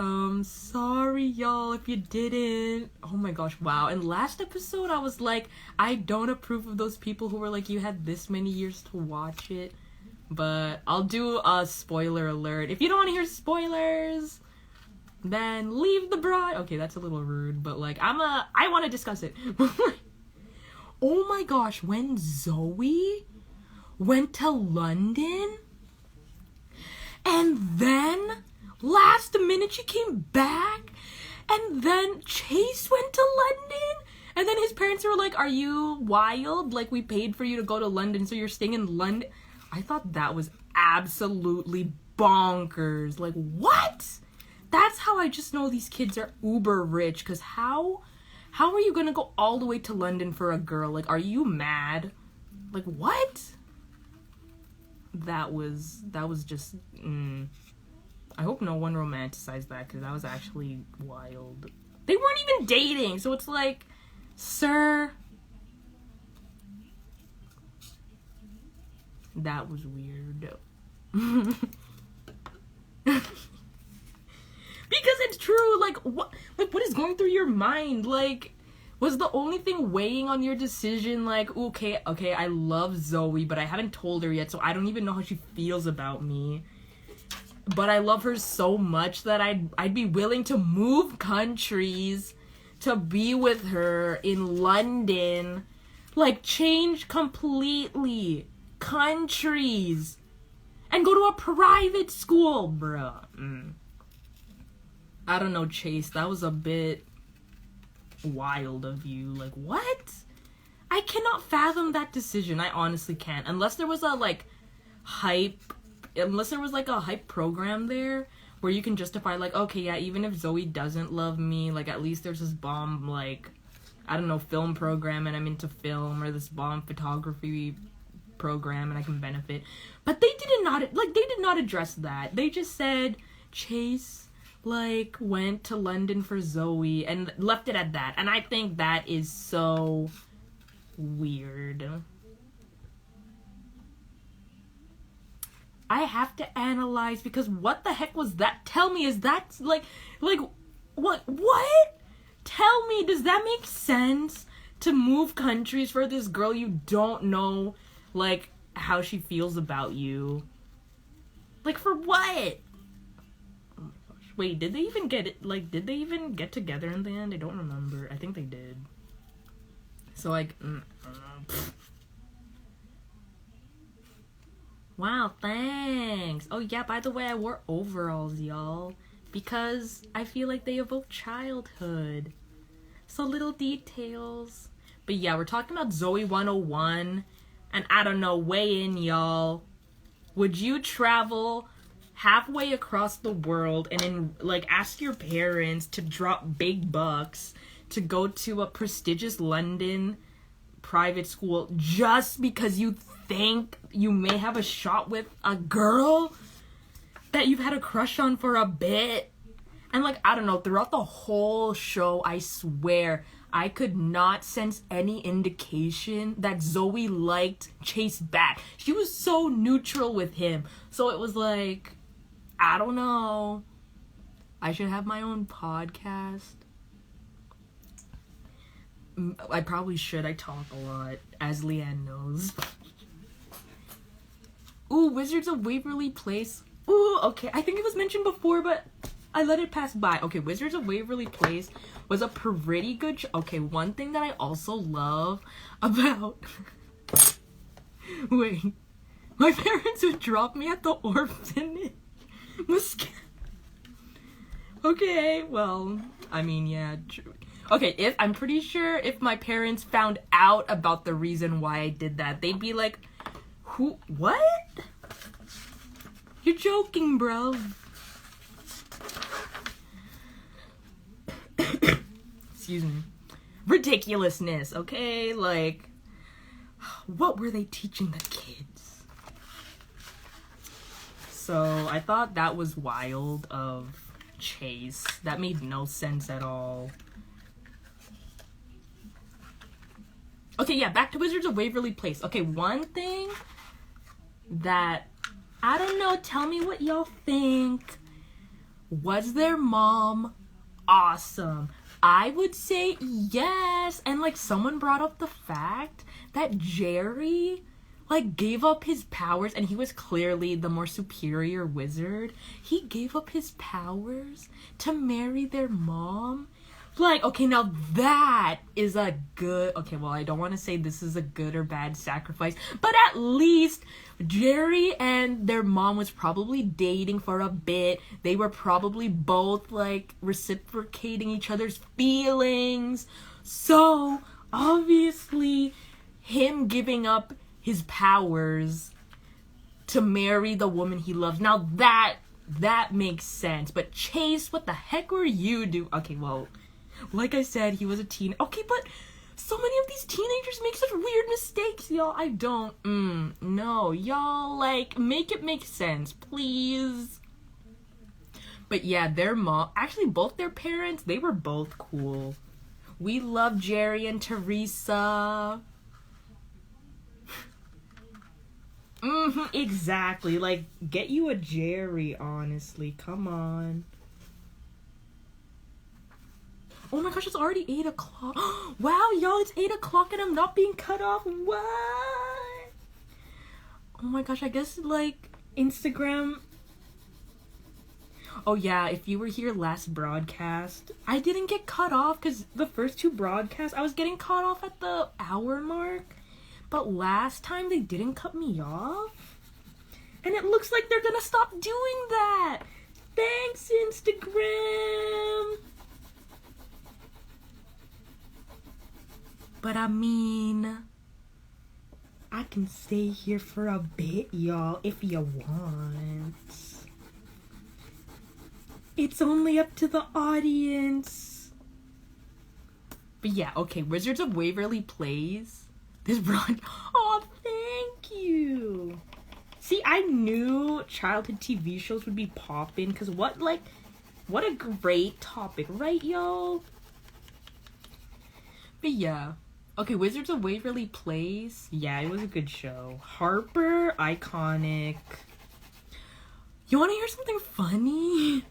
Sorry y'all if you didn't. Oh my gosh, wow. In last episode, I was like, I don't approve of those people who were like, you had this many years to watch it. But I'll do a spoiler alert. If you don't want to hear spoilers, then leave the broad. Okay, that's a little rude, but like, I want to discuss it. Oh my gosh, when Zoey went to London, and then last minute she came back, and then Chase went to London, and then his parents were like, are you wild? Like, we paid for you to go to London, so you're staying in London. I thought that was absolutely bonkers. Like, what? That's how I just know these kids are uber rich, because how are you gonna go all the way to London for a girl? Like, are you mad? Like, what? That was just, I hope no one romanticized that, because that was actually wild. They weren't even dating, so it's like, sir... That was weird. Because it's true, like, what is going through your mind? Like, was the only thing weighing on your decision, like, okay, I love Zoey, but I haven't told her yet, so I don't even know how she feels about me. But I love her so much that I'd be willing to move countries to be with her in London. Like, change completely countries and go to a private school, bruh. I don't know, Chase, that was a bit wild of you. Like, what? I cannot fathom that decision. I honestly can't, unless there was a hype program there where you can justify, like, okay, yeah, even if Zoey doesn't love me, like, at least there's this bomb, like, I don't know, film program and I'm into film, or this bomb photography program and I can benefit. But they did not address that. They just said Chase went to London for Zoey and left it at that. And I think that is so weird. I have to analyze because what the heck was that? Tell me, is that like what? Tell me, does that make sense to move countries for this girl you don't know, like, how she feels about you? Like, for what? Oh my gosh. Wait, did they even get it? Like, did they even get together in the end? I don't remember. I think they did. So, like, I don't know. Wow, thanks. Oh, yeah, by the way, I wore overalls, y'all. Because I feel like they evoke childhood. So, little details. But yeah, we're talking about Zoey 101. And I don't know, weigh in, y'all. Would you travel halfway across the world and ask your parents to drop big bucks to go to a prestigious London private school just because you think you may have a shot with a girl that you've had a crush on for a bit? And I don't know, throughout the whole show, I swear, I could not sense any indication that Zoey liked Chase back. She was so neutral with him. So it was like, I don't know. I should have my own podcast. I probably should. I talk a lot, as Leanne knows. Ooh, Wizards of Waverly Place. Ooh, okay. I think it was mentioned before, but I let it pass by. Okay, Wizards of Waverly Place was a pretty good show. Okay, one thing that I also love about... Wait. My parents would drop me at the orphanage. Okay, well, I mean, yeah. Okay, I'm pretty sure if my parents found out about the reason why I did that, they'd be like, who? What? You're joking, bro. Excuse me. Ridiculousness, okay? What were they teaching the kids? So, I thought that was wild of Chase. That made no sense at all. Okay, yeah, back to Wizards of Waverly Place. Okay, one thing that, I don't know, tell me what y'all think. Was their mom awesome? I would say yes. And someone brought up the fact that Jerry gave up his powers, and he was clearly the more superior wizard. He gave up his powers to marry their mom. Okay, now that is a good... Okay, well, I don't want to say this is a good or bad sacrifice, but at least Jerry and their mom was probably dating for a bit. They were probably both, reciprocating each other's feelings. So, obviously, him giving up his powers to marry the woman he loves. Now, that makes sense. But Chase, what the heck were you doing? Okay, well... Like I said, he was a teen. Okay, but so many of these teenagers make such weird mistakes, y'all. I don't. No, y'all, make it make sense, please. But yeah, their mom, actually both their parents, they were both cool. We love Jerry and Teresa. Exactly. Get you a Jerry, honestly. Come on. Oh my gosh, it's already 8 o'clock. Wow, y'all, it's 8 o'clock and I'm not being cut off. What? Oh my gosh, I guess, Instagram. Oh yeah, if you were here last broadcast, I didn't get cut off because the first 2 broadcasts, I was getting cut off at the hour mark. But last time, they didn't cut me off. And it looks like they're gonna stop doing that. Thanks, Instagram. But I mean, I can stay here for a bit, y'all, if you want. It's only up to the audience. But yeah, okay, Wizards of Waverly Place. This broad... Oh, thank you. See, I knew childhood TV shows would be popping, because what a great topic, right, y'all? But yeah. Okay, Wizards of Waverly Place. Yeah, it was a good show. Harper, iconic. You want to hear something funny?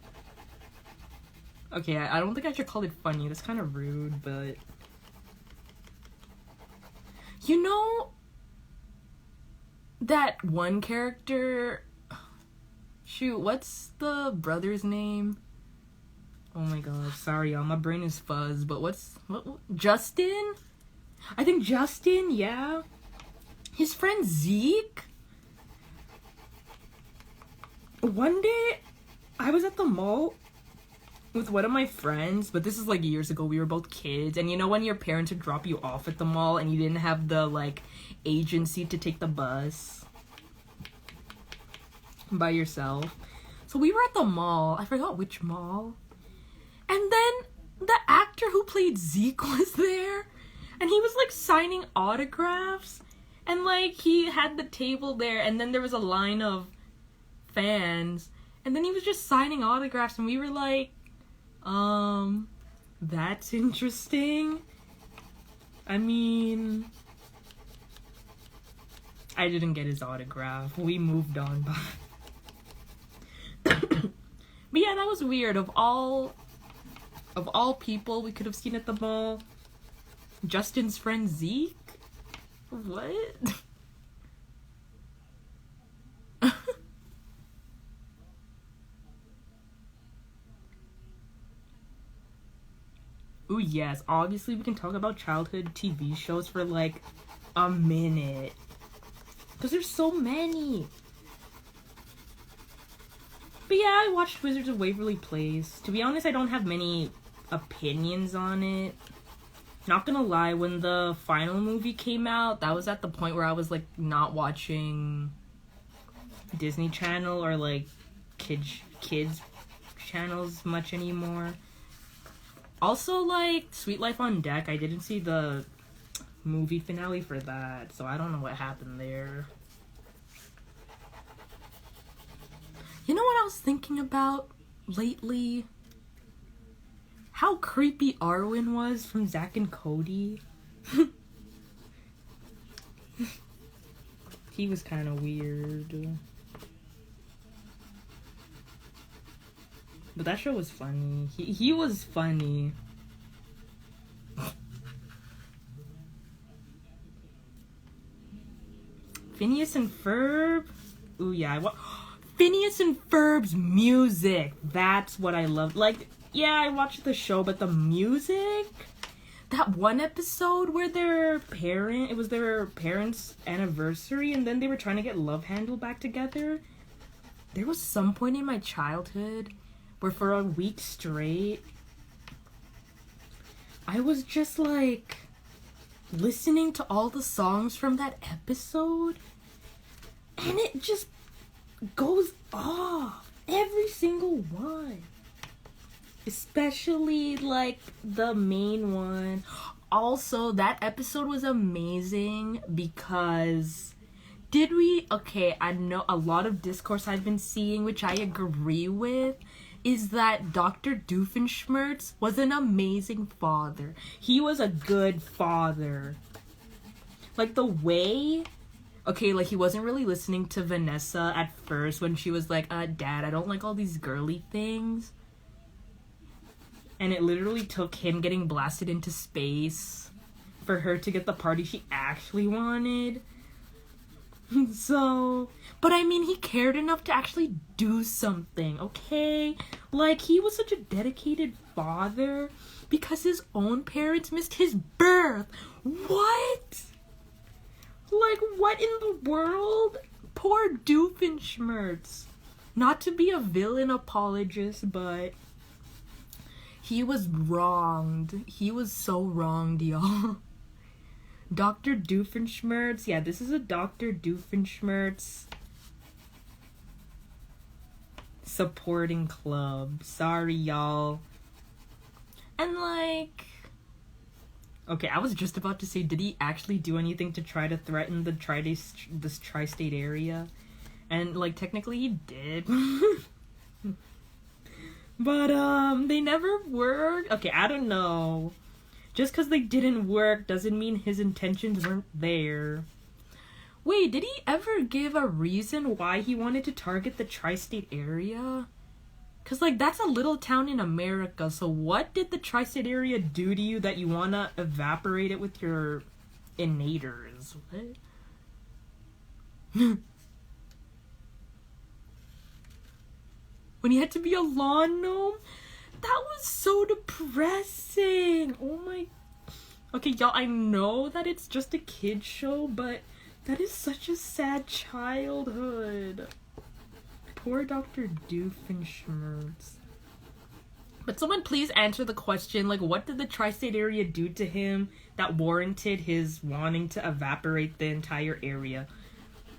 Okay, I don't think I should call it funny. That's kind of rude, but... You know... that one character... Shoot, what's the brother's name? Oh my god, sorry y'all, my brain is fuzz, but what Justin? I think Justin, yeah. His friend Zeke? One day, I was at the mall with one of my friends, but this is like years ago. We were both kids, and you know when your parents would drop you off at the mall and you didn't have the like agency to take the bus by yourself. So we were at the mall. I forgot which mall. And then the actor who played Zeke was there, and he was like signing autographs, and like he had the table there, and then there was a line of fans, and then he was just signing autographs, and we were like, that's interesting. I mean, I didn't get his autograph. We moved on. But yeah, that was weird. Of all people we could have seen at the mall, Justin's friend Zeke? What? Ooh, yes. Obviously, we can talk about childhood TV shows for, like, a minute. Because there's so many. But yeah, I watched Wizards of Waverly Place. To be honest, I don't have many opinions on it. Not gonna lie, when the final movie came out, that was at the point where I was, like, not watching Disney Channel or, like, kids channels much anymore. Also, like, Sweet Life on Deck, I didn't see the movie finale for that, so I don't know what happened there. You know what I was thinking about lately? How creepy Arwen was from Zack and Cody. He was kind of weird. But that show was funny. He was funny. Phineas and Ferb? Ooh, yeah. Phineas and Ferb's music. That's what I love. Like, yeah, I watched the show, but the music? That one episode where it was their parents' anniversary, and then they were trying to get Love Handle back together. There was some point in my childhood where for a week straight, I was just like listening to all the songs from that episode, and it just goes off, every single one, especially like the main one. Also, that episode was amazing because I know a lot of discourse I've been seeing, which I agree with, is that Dr. Doofenshmirtz was an amazing father. He was a good father. Like, the way... Okay, like, he wasn't really listening to Vanessa at first when she was like, Dad, I don't like all these girly things. And it literally took him getting blasted into space for her to get the party she actually wanted. So, but I mean, he cared enough to actually do something, okay? Like, he was such a dedicated father because his own parents missed his birth. What? Like, what in the world? Poor Doofenshmirtz. Not to be a villain apologist, but he was wronged. He was so wronged, y'all. Dr. Doofenshmirtz. Yeah, this is a Dr. Doofenshmirtz supporting club. Sorry, y'all. And, like... Okay, I was just about to say, did he actually do anything to try to threaten the this tri-state area? And, like, technically he did. But, they never worked. Okay, I don't know. Just because they didn't work doesn't mean his intentions weren't there. Wait, did he ever give a reason why he wanted to target the tri-state area? Because, like, that's a little town in America, so what did the tri-state area do to you that you want to evaporate it with your innators? What? When he had to be a lawn gnome? That was so depressing! Oh my... Okay, y'all, I know that it's just a kid's show, but that is such a sad childhood. Poor Dr. Doofenshmirtz. But someone please answer the question, like, what did the tri-state area do to him that warranted his wanting to evaporate the entire area?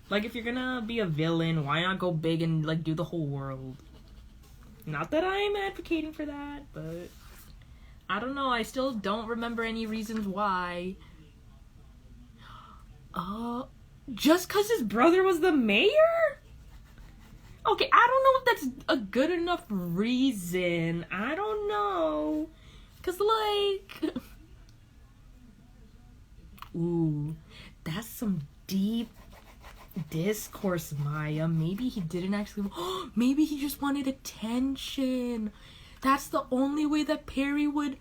Like, if you're gonna be a villain, why not go big and, like, do the whole world? Not that I'm advocating for that, but... I don't know, I still don't remember any reasons why. Just because his brother was the mayor? Okay, I don't know if that's a good enough reason. I don't know. Because, like... Ooh, that's some deep discourse, Maya. Maybe he didn't actually... Maybe he just wanted attention. That's the only way that Perry would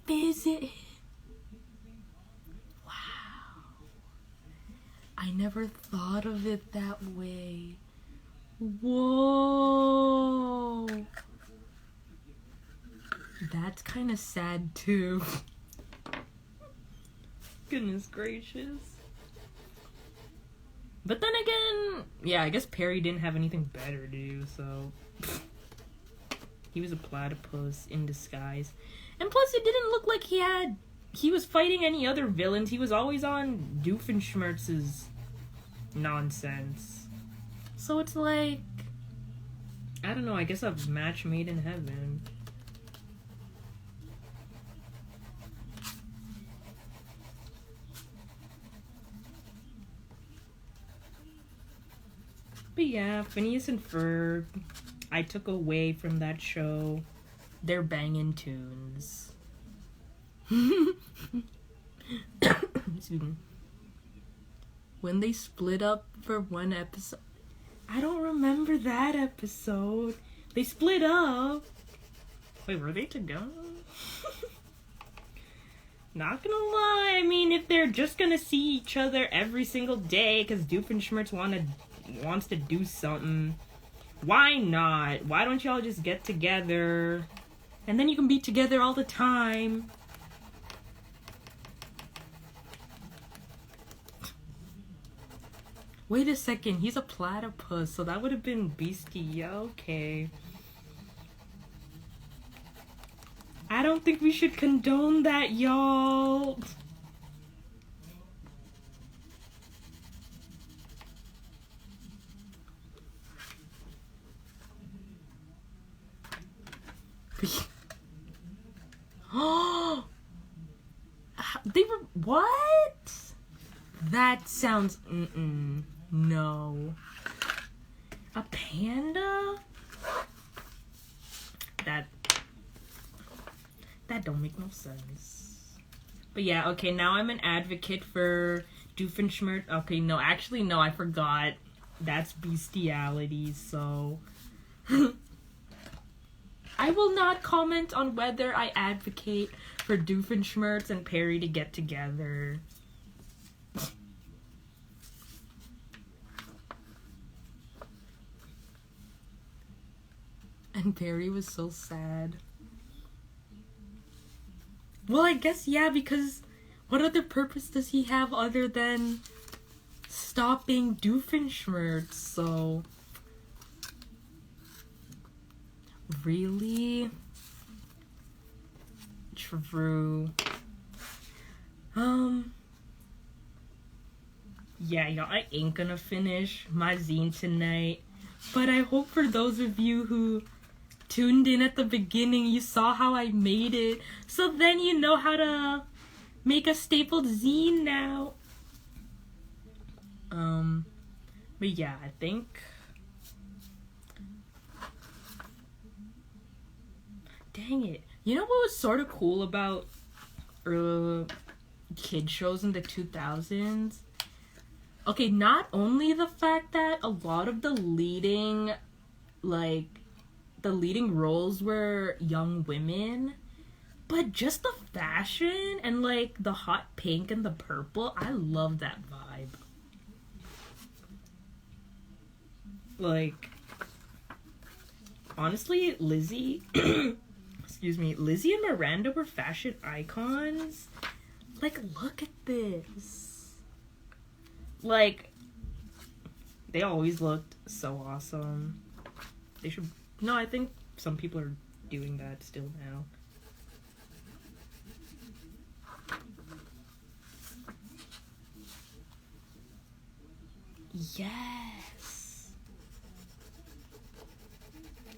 visit him. Wow. I never thought of it that way. Whoa. That's kind of sad too. Goodness gracious. But then again, yeah, I guess Perry didn't have anything better to do, so... He was a platypus in disguise. And plus, it didn't look like he was fighting any other villains. He was always on Doofenshmirtz's nonsense. So it's like, I don't know, I guess a match made in heaven. But yeah, Phineas and Ferb, I took away from that show. They're banging tunes. Excuse me. When they split up for one episode. I don't remember that episode. They split up. Wait, were they together? Not gonna lie, I mean, if they're just gonna see each other every single day because Doofenshmirtz wants to do something, why not? Why don't y'all just get together? And then you can be together all the time. Wait a second, he's a platypus, so that would have been Beastie. Yeah, okay. I don't think we should condone that, y'all. They were... What? That sounds... No. A panda? That don't make no sense. But yeah, okay, now I'm an advocate for Doofenshmirtz. Okay, no, actually, no, I forgot. That's bestiality, so... I will not comment on whether I advocate for Doofenshmirtz and Perry to get together. And Perry was so sad. Well, I guess, yeah, because what other purpose does he have other than stopping Doofenshmirtz? So... Really? True. Yeah, y'all, I ain't gonna finish my zine tonight. But I hope for those of you who tuned in at the beginning, you saw how I made it. So then you know how to make a stapled zine now. But yeah, I think... Dang it. You know what was sort of cool about kid shows in the 2000s? Okay, not only the fact that a lot of the leading roles were young women, but just the fashion and like the hot pink and the purple, I love that vibe. Like, honestly, Lizzie excuse me, Lizzie and Miranda were fashion icons. Like, look at this. Like, they always looked so awesome. They should... No, I think some people are doing that still now. Yes.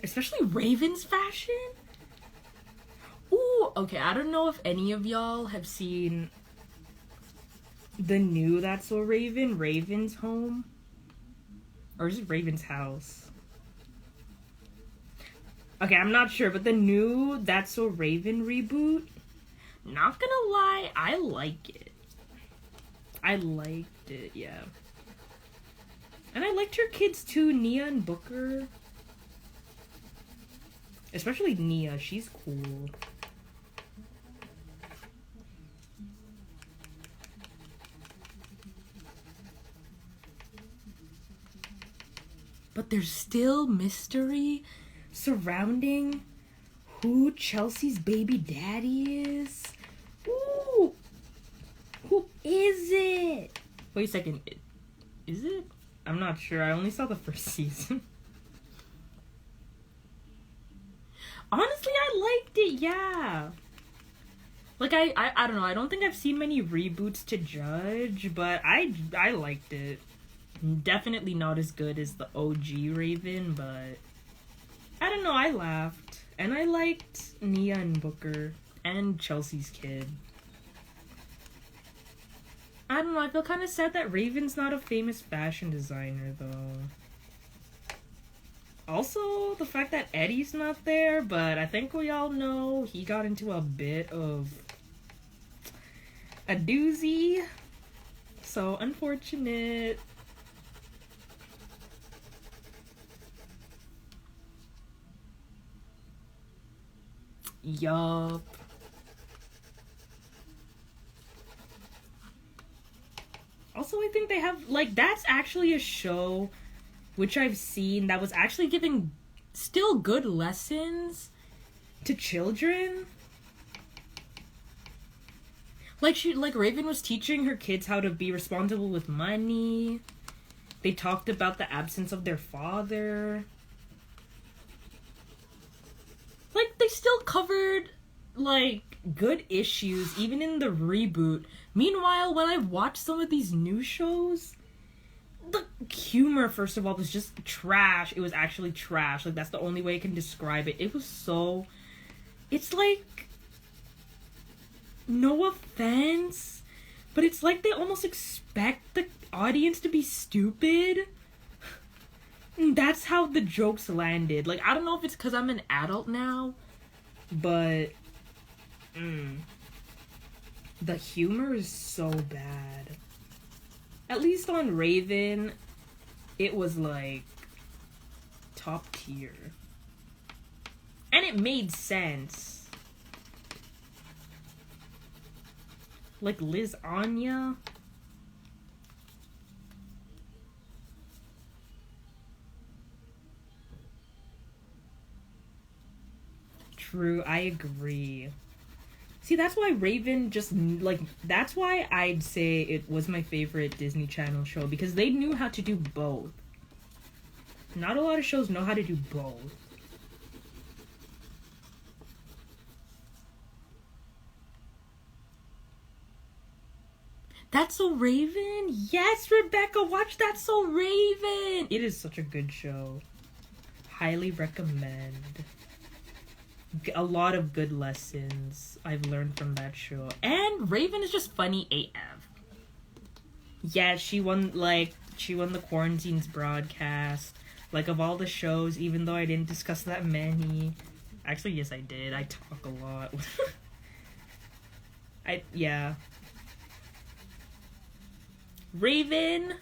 Especially Raven's fashion. Ooh, okay, I don't know if any of y'all have seen the new That's So Raven, Raven's Home. Or is it Raven's House? Okay, I'm not sure, but the new That's So Raven reboot, not gonna lie, I like it. I liked it, yeah. And I liked her kids too, Nia and Booker. Especially Nia, she's cool. But there's still mystery surrounding who Chelsea's baby daddy is. Ooh! Who is it? Wait a second. Is it? I'm not sure. I only saw the first season. Honestly, I liked it, yeah. Like, I don't know. I don't think I've seen many reboots to judge, but I liked it. Definitely not as good as the OG Raven, but I don't know, I laughed. And I liked Nia and Booker and Chelsea's kid. I don't know, I feel kind of sad that Raven's not a famous fashion designer, though. Also, the fact that Eddie's not there, but I think we all know he got into a bit of a doozy. So, unfortunate. Yup. Also, I think they have, like, that's actually a show which I've seen that was actually giving still good lessons to children. Like Raven was teaching her kids how to be responsible with money. They talked about the absence of their father. Like, they still covered, like, good issues, even in the reboot. Meanwhile, when I watched some of these new shows, the humor, first of all, was just trash. It was actually trash. Like, that's the only way I can describe it. It was so... It's like... No offense, but it's like they almost expect the audience to be stupid. That's how the jokes landed. Like, I don't know if it's because I'm an adult now, but the humor is so bad. At least on Raven, it was like top tier. And it made sense. Like Liz Anya. True, I agree. See, that's why Raven just, like, that's why I'd say it was my favorite Disney Channel show, because they knew how to do both. Not a lot of shows know how to do both. That's So Raven? Yes, Rebecca, watch That's So Raven! It is such a good show. Highly recommend. A lot of good lessons I've learned from that show. And Raven is just funny AF. Yeah, she won the Quaranzines broadcast. Like, of all the shows, even though I didn't discuss that many. Actually, yes, I did. I talk a lot. Yeah. Raven,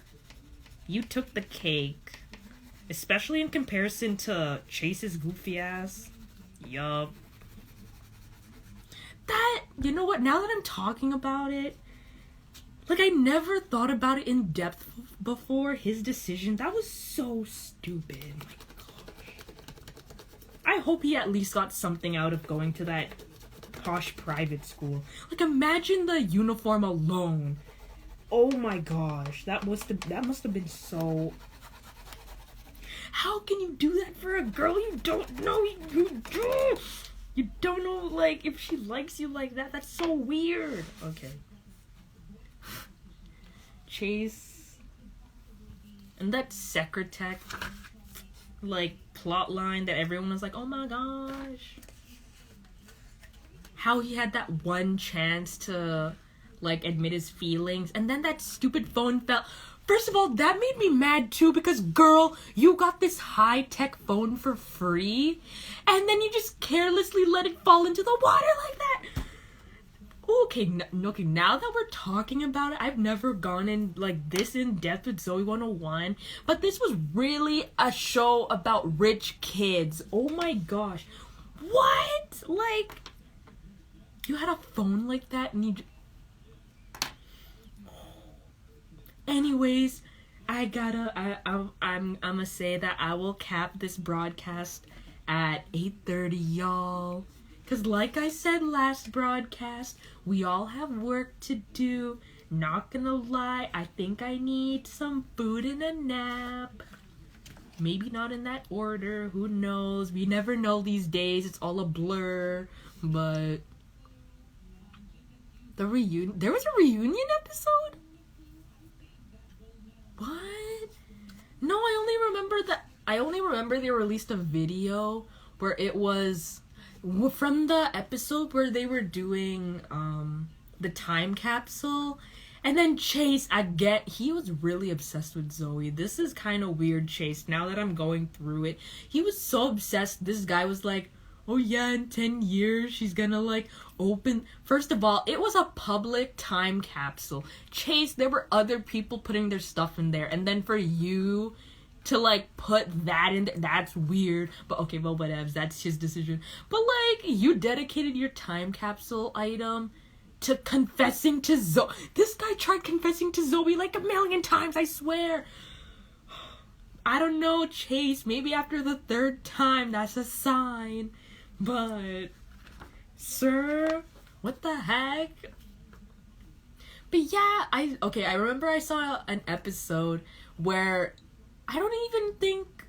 You took the cake. Especially in comparison to Chase's goofy ass. Yup. That, you know what, now that I'm talking about it, like, I never thought about it in depth before. His decision, that was so stupid. My gosh. I hope he at least got something out of going to that posh private school. Like, imagine the uniform alone. Oh my gosh, that must have been so... How can you do that for a girl you don't know? You don't know, like, if she likes you like that. That's so weird. Okay. Chase. And that Secretech, like, plot line that everyone was like, oh my gosh. How he had that one chance to, like, admit his feelings. And then that stupid phone fell... First of all, that made me mad too because, girl, you got this high-tech phone for free, and then you just carelessly let it fall into the water like that. Okay, okay, now that we're talking about it, I've never gone in, like, this in-depth with Zoey 101, but this was really a show about rich kids. Oh my gosh. What? Like, you had a phone like that and you... Anyways, I'm gonna say that I will cap this broadcast at 8:30, y'all. Cause like I said last broadcast, we all have work to do. Not gonna lie, I think I need some food and a nap. Maybe not in that order, who knows? We never know these days, it's all a blur. But there was a reunion episode? What? No, I only remember they released a video where it was from the episode where they were doing the time capsule, and then Chase, he was really obsessed with Zoey. This is kind of weird, Chase, now that I'm going through it. He was so obsessed. This guy was like, oh yeah, in 10 years, she's gonna, like, open... First of all, it was a public time capsule. Chase, there were other people putting their stuff in there. And then for you to, like, put that in there, that's weird. But, okay, well, whatevs, that's his decision. But, like, you dedicated your time capsule item to confessing to Zoey. This guy tried confessing to Zoey, like, 1,000,000 times, I swear. I don't know, Chase. Maybe after the 3rd time, that's a sign. But, sir, what the heck? But yeah, I remember I saw an episode where I don't even think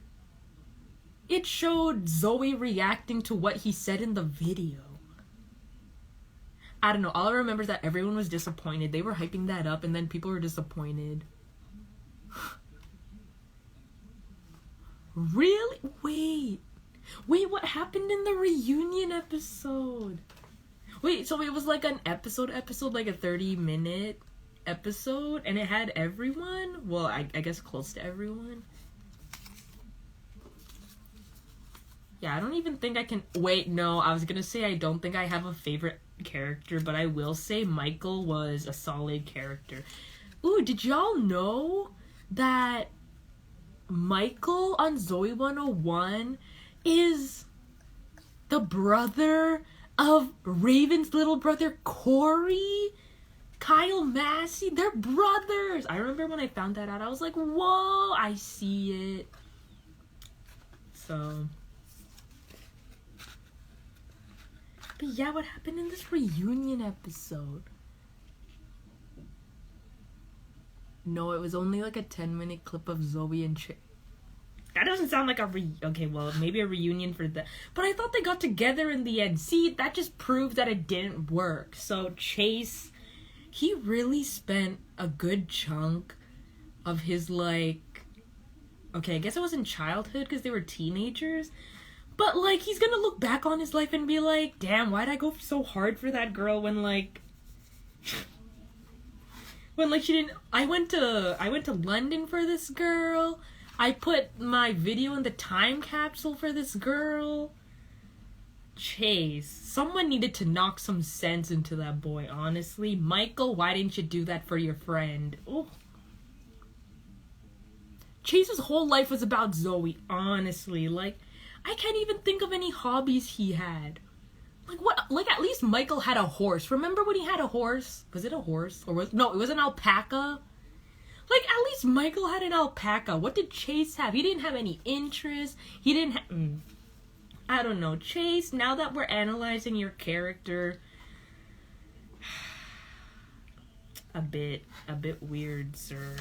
it showed Zoey reacting to what he said in the video. I don't know, all I remember is that everyone was disappointed. They were hyping that up and then people were disappointed. Really? Wait, what happened in the reunion episode? Wait, so it was like an episode, like a 30-minute episode, and it had everyone? Well, I guess close to everyone. Yeah, I don't even think I can... Wait, no, I was gonna say I don't think I have a favorite character, but I will say Michael was a solid character. Ooh, did y'all know that Michael on Zoey 101 is the brother of Raven's little brother, Corey? Kyle Massey, they're brothers. I remember when I found that out, I was like, whoa, I see it. So, but yeah, what happened in this reunion episode? No, it was only like a 10-minute clip of Zoey and That doesn't sound like okay, well, maybe a reunion for that. But I thought they got together in the end. See, that just proves that it didn't work. So Chase, he really spent a good chunk of his, like... Okay, I guess it was in childhood because they were teenagers. But, like, he's gonna look back on his life and be like, damn, why'd I go so hard for that girl when, like... when, like, she didn't... I went to London for this girl. I put my video in the time capsule for this girl. Chase, someone needed to knock some sense into that boy, honestly. Michael, why didn't you do that for your friend? Oh. Chase's whole life was about Zoey, honestly. Like, I can't even think of any hobbies he had. Like, what? Like, at least Michael had a horse. Remember when he had a horse? Was it a horse? No, it was an alpaca. Like, at least Michael had an alpaca. What did Chase have? He didn't have any interest. He didn't have... I don't know. Chase, now that we're analyzing your character... A bit weird, sir.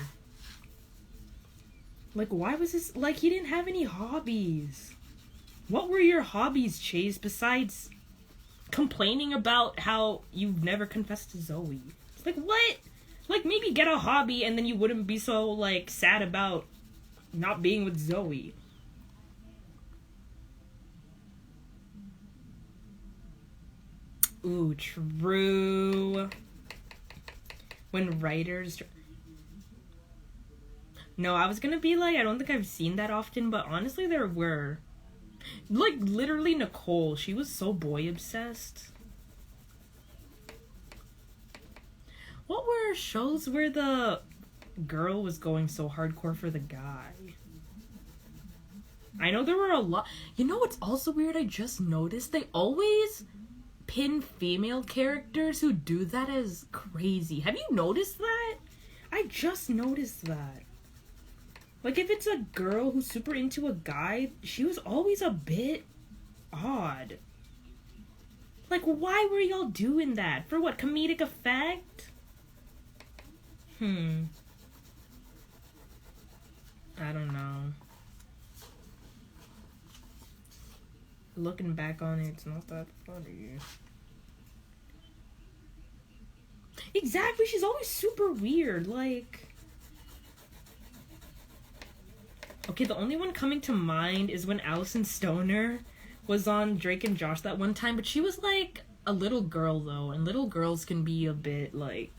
Like, why was this... Like, he didn't have any hobbies. What were your hobbies, Chase, besides complaining about how you've never confessed to Zoey? It's like, what? Like, maybe get a hobby and then you wouldn't be so, like, sad about not being with Zoey. Ooh, true. When writers... No, I was gonna be like, I don't think I've seen that often, but honestly there were. Like, literally Nicole, she was so boy-obsessed. What were shows where the girl was going so hardcore for the guy? I know there were a lot. You know what's also weird? I just noticed they always pin female characters who do that as crazy. Have you noticed that? I just noticed that. Like, if it's a girl who's super into a guy, she was always a bit odd. Like, why were y'all doing that? For what, comedic effect? I don't know. Looking back on it, it's not that funny. Exactly, she's always super weird, like... Okay, the only one coming to mind is when Allison Stoner was on Drake and Josh that one time, but she was, like, a little girl, though, and little girls can be a bit, like,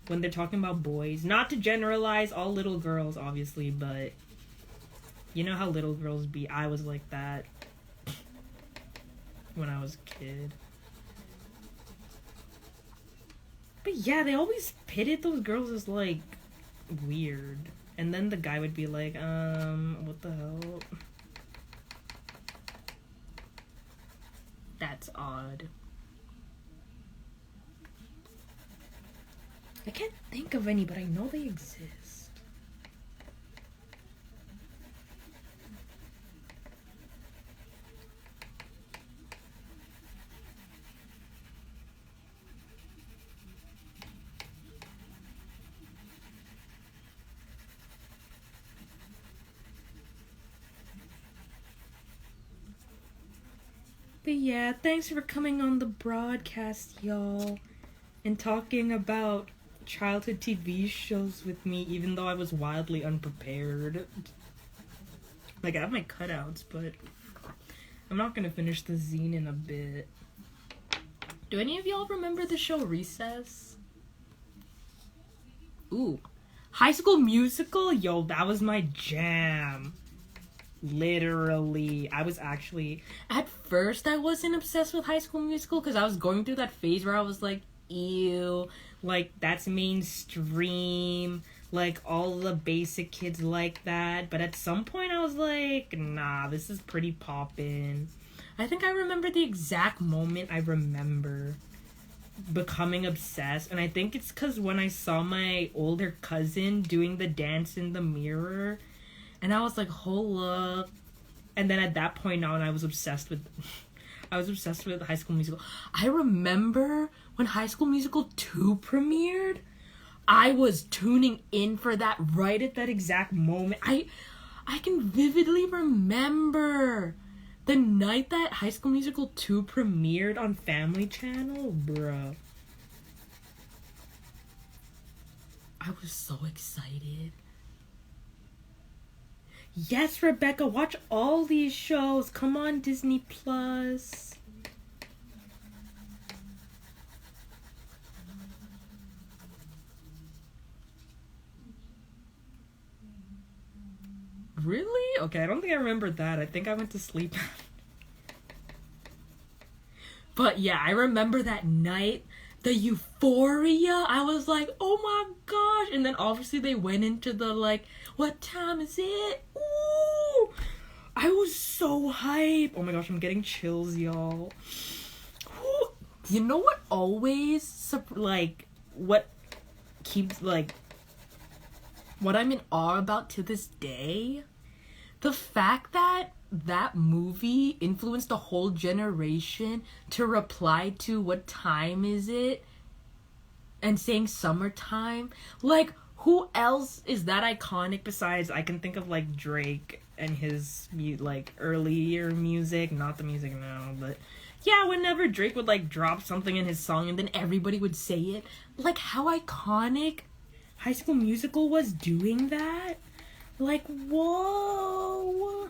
when they're talking about boys. Not to generalize all little girls, obviously, but you know how little girls be. I was like that when I was a kid. But yeah, they always pitted those girls as, like, weird. And then the guy would be like, what the hell? That's odd. I can't think of any, but I know they exist. But yeah, thanks for coming on the broadcast, y'all, and talking about childhood TV shows with me, even though I was wildly unprepared. Like, I have my cutouts, but I'm not gonna finish the zine in a bit. Do any of y'all remember the show Recess? Ooh. High School Musical? Yo, that was my jam. Literally. I was actually... At first, I wasn't obsessed with High School Musical because I was going through that phase where I was like, ew, like, that's mainstream, like, all the basic kids like that. But at some point, I was like, nah, this is pretty poppin'. I think I remember the exact moment I remember becoming obsessed, and I think it's because when I saw my older cousin doing the dance in the mirror, and I was like, hold up. And then at that point now, and I was obsessed with High School Musical. I remember when High School Musical 2 premiered, I was tuning in for that right at that exact moment. I can vividly remember the night that High School Musical 2 premiered on Family Channel, bruh. I was so excited. Yes, Rebecca, watch all these shows. Come on, Disney Plus. Really? Okay, I don't think I remember that. I think I went to sleep. But yeah, I remember that night the euphoria, I was like, oh my gosh. And then obviously they went into the like, what time is it? Ooh, I was so hype. Oh my gosh, I'm getting chills, y'all. Ooh, you know what always, like, what keeps, like, what I'm in awe about to this day? The fact that that movie influenced a whole generation to reply to what time is it and saying summertime. Like, who else is that iconic besides, I can think of like Drake and his like earlier music, not the music now, but yeah, whenever Drake would like drop something in his song and then everybody would say it, like how iconic High School Musical was doing that. Like, whoa.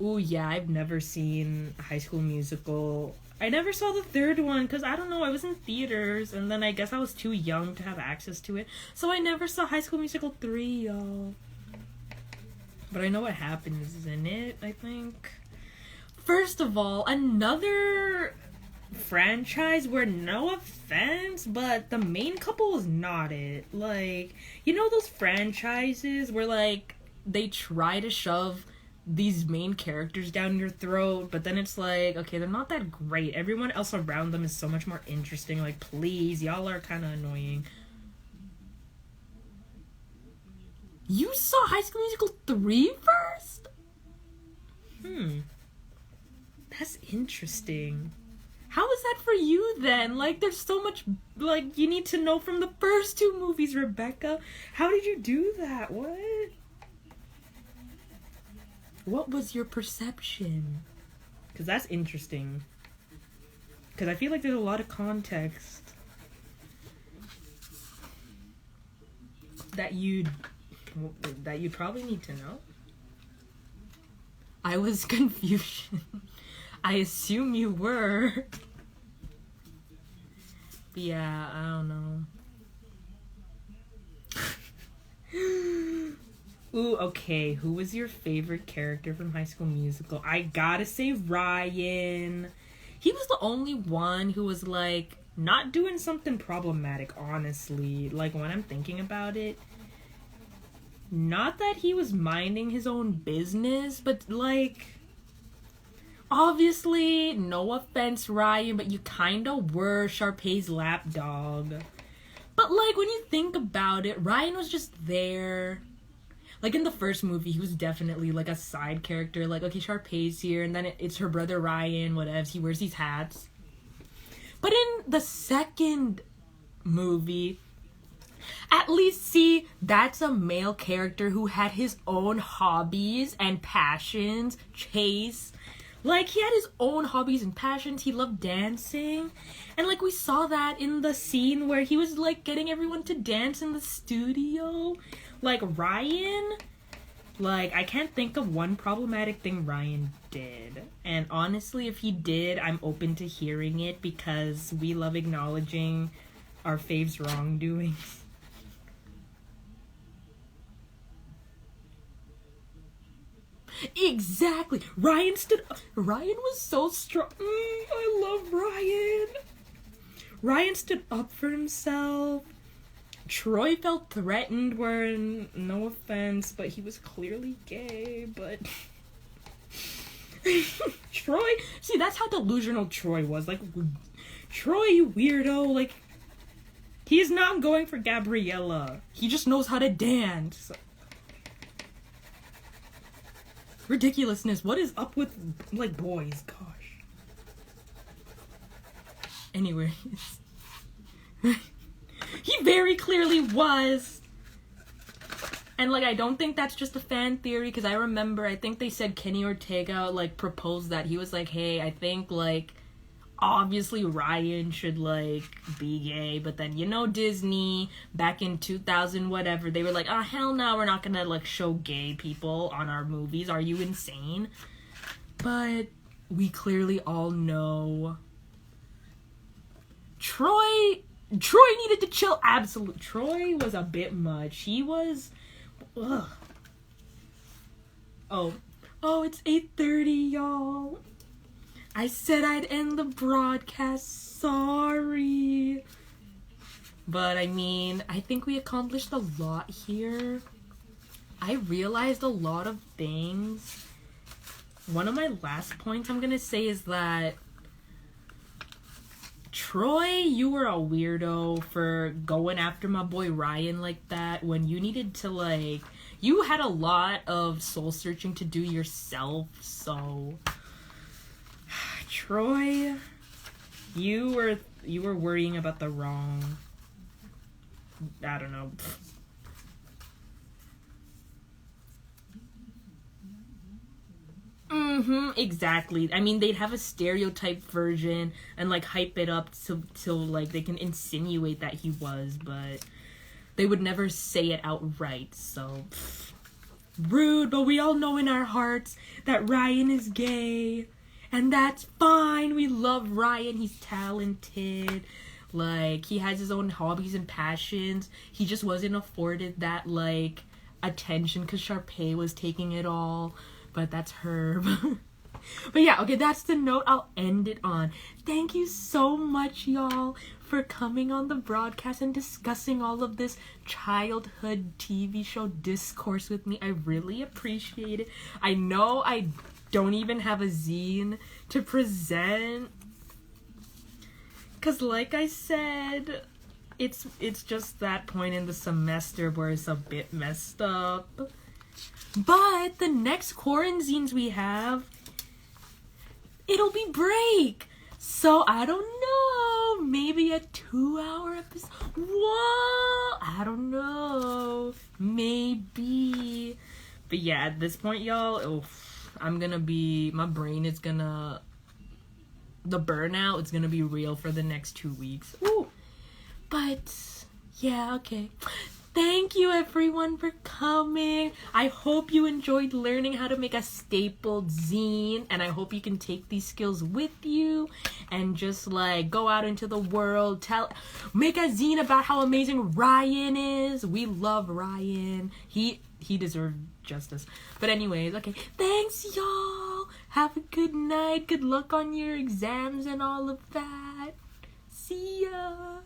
Ooh, yeah, I've never seen High School Musical. I never saw the third one because, I don't know, I was in theaters and then I guess I was too young to have access to it. So I never saw High School Musical 3, y'all. But I know what happens in it, I think. First of all, another franchise where, no offense, but the main couple is not it. Like, you know those franchises where, like, they try to shove these main characters down your throat, but then it's like, okay, they're not that great. Everyone else around them is so much more interesting. Like, please, y'all are kind of annoying. You saw High School Musical 3 first? That's interesting. How is that for you then? Like, there's so much, like, you need to know from the first two movies, Rebecca. How did you do that? What was your perception? Because that's interesting. Because I feel like there's a lot of context that you'd probably need to know. I was confused. I assume you were. But yeah, I don't know. Ooh, okay. Who was your favorite character from High School Musical? I gotta say Ryan. He was the only one who was, like, not doing something problematic, honestly. Like, when I'm thinking about it. Not that he was minding his own business, but, like, obviously, no offense, Ryan, but you kinda were Sharpay's lapdog. But, like, when you think about it, Ryan was just there. Like, in the first movie, he was definitely, like, a side character. Like, okay, Sharpay's here, and then it's her brother Ryan, whatevs. He wears these hats. But in the second movie, at least, see, that's a male character who had his own hobbies and passions. Chase. Like, he had his own hobbies and passions. He loved dancing. And, like, we saw that in the scene where he was, like, getting everyone to dance in the studio. Like, Ryan, like, I can't think of one problematic thing Ryan did. And honestly, if he did, I'm open to hearing it because we love acknowledging our fave's wrongdoings. Exactly. Ryan was so strong. I love Ryan. Ryan stood up for himself. Troy felt threatened where, no offense, but he was clearly gay, but Troy, see, that's how delusional Troy was. Like, Troy, you weirdo, like, he is not going for Gabriella. He just knows how to dance. Ridiculousness. What is up with, like, boys? Gosh. Anyways. He very clearly was. And, like, I don't think that's just a fan theory, because I think they said Kenny Ortega, like, proposed that. He was like, hey, I think, like, obviously Ryan should, like, be gay, but then, you know, Disney, back in 2000, whatever, they were like, oh, hell no, we're not gonna, like, show gay people on our movies. Are you insane? But we clearly all know Troy needed to chill. Absolutely. Troy was a bit much. He was... Ugh. Oh, it's 8:30, y'all. I said I'd end the broadcast. Sorry. But I mean, I think we accomplished a lot here. I realized a lot of things. One of my last points I'm gonna say is that Troy, you were a weirdo for going after my boy Ryan like that when you needed to, like, you had a lot of soul searching to do yourself, so Troy, you were worrying about the wrong, I don't know. Exactly. I mean, they'd have a stereotype version and like hype it up till like they can insinuate that he was, but they would never say it outright. So rude, but we all know in our hearts that Ryan is gay, and that's fine. We love Ryan. He's talented. Like, he has his own hobbies and passions. He just wasn't afforded that like attention because Sharpay was taking it all. But that's her. But yeah, okay, that's the note I'll end it on. Thank you so much, y'all, for coming on the broadcast and discussing all of this childhood TV show discourse with me. I really appreciate it. I know I don't even have a zine to present, because like I said, it's just that point in the semester where it's a bit messed up. But the next Quaranzines we have, it'll be break. So I don't know. Maybe a 2-hour episode. Whoa! I don't know. Maybe. But yeah, at this point, y'all, my brain is gonna, the burnout is gonna be real for the next 2 weeks. Ooh. But yeah, okay. Thank you everyone for coming. I hope you enjoyed learning how to make a stapled zine, and I hope you can take these skills with you and just like go out into the world, make a zine about how amazing Ryan is. We love Ryan. He deserved justice. But anyways, okay. Thanks y'all. Have a good night. Good luck on your exams and all of that. See ya.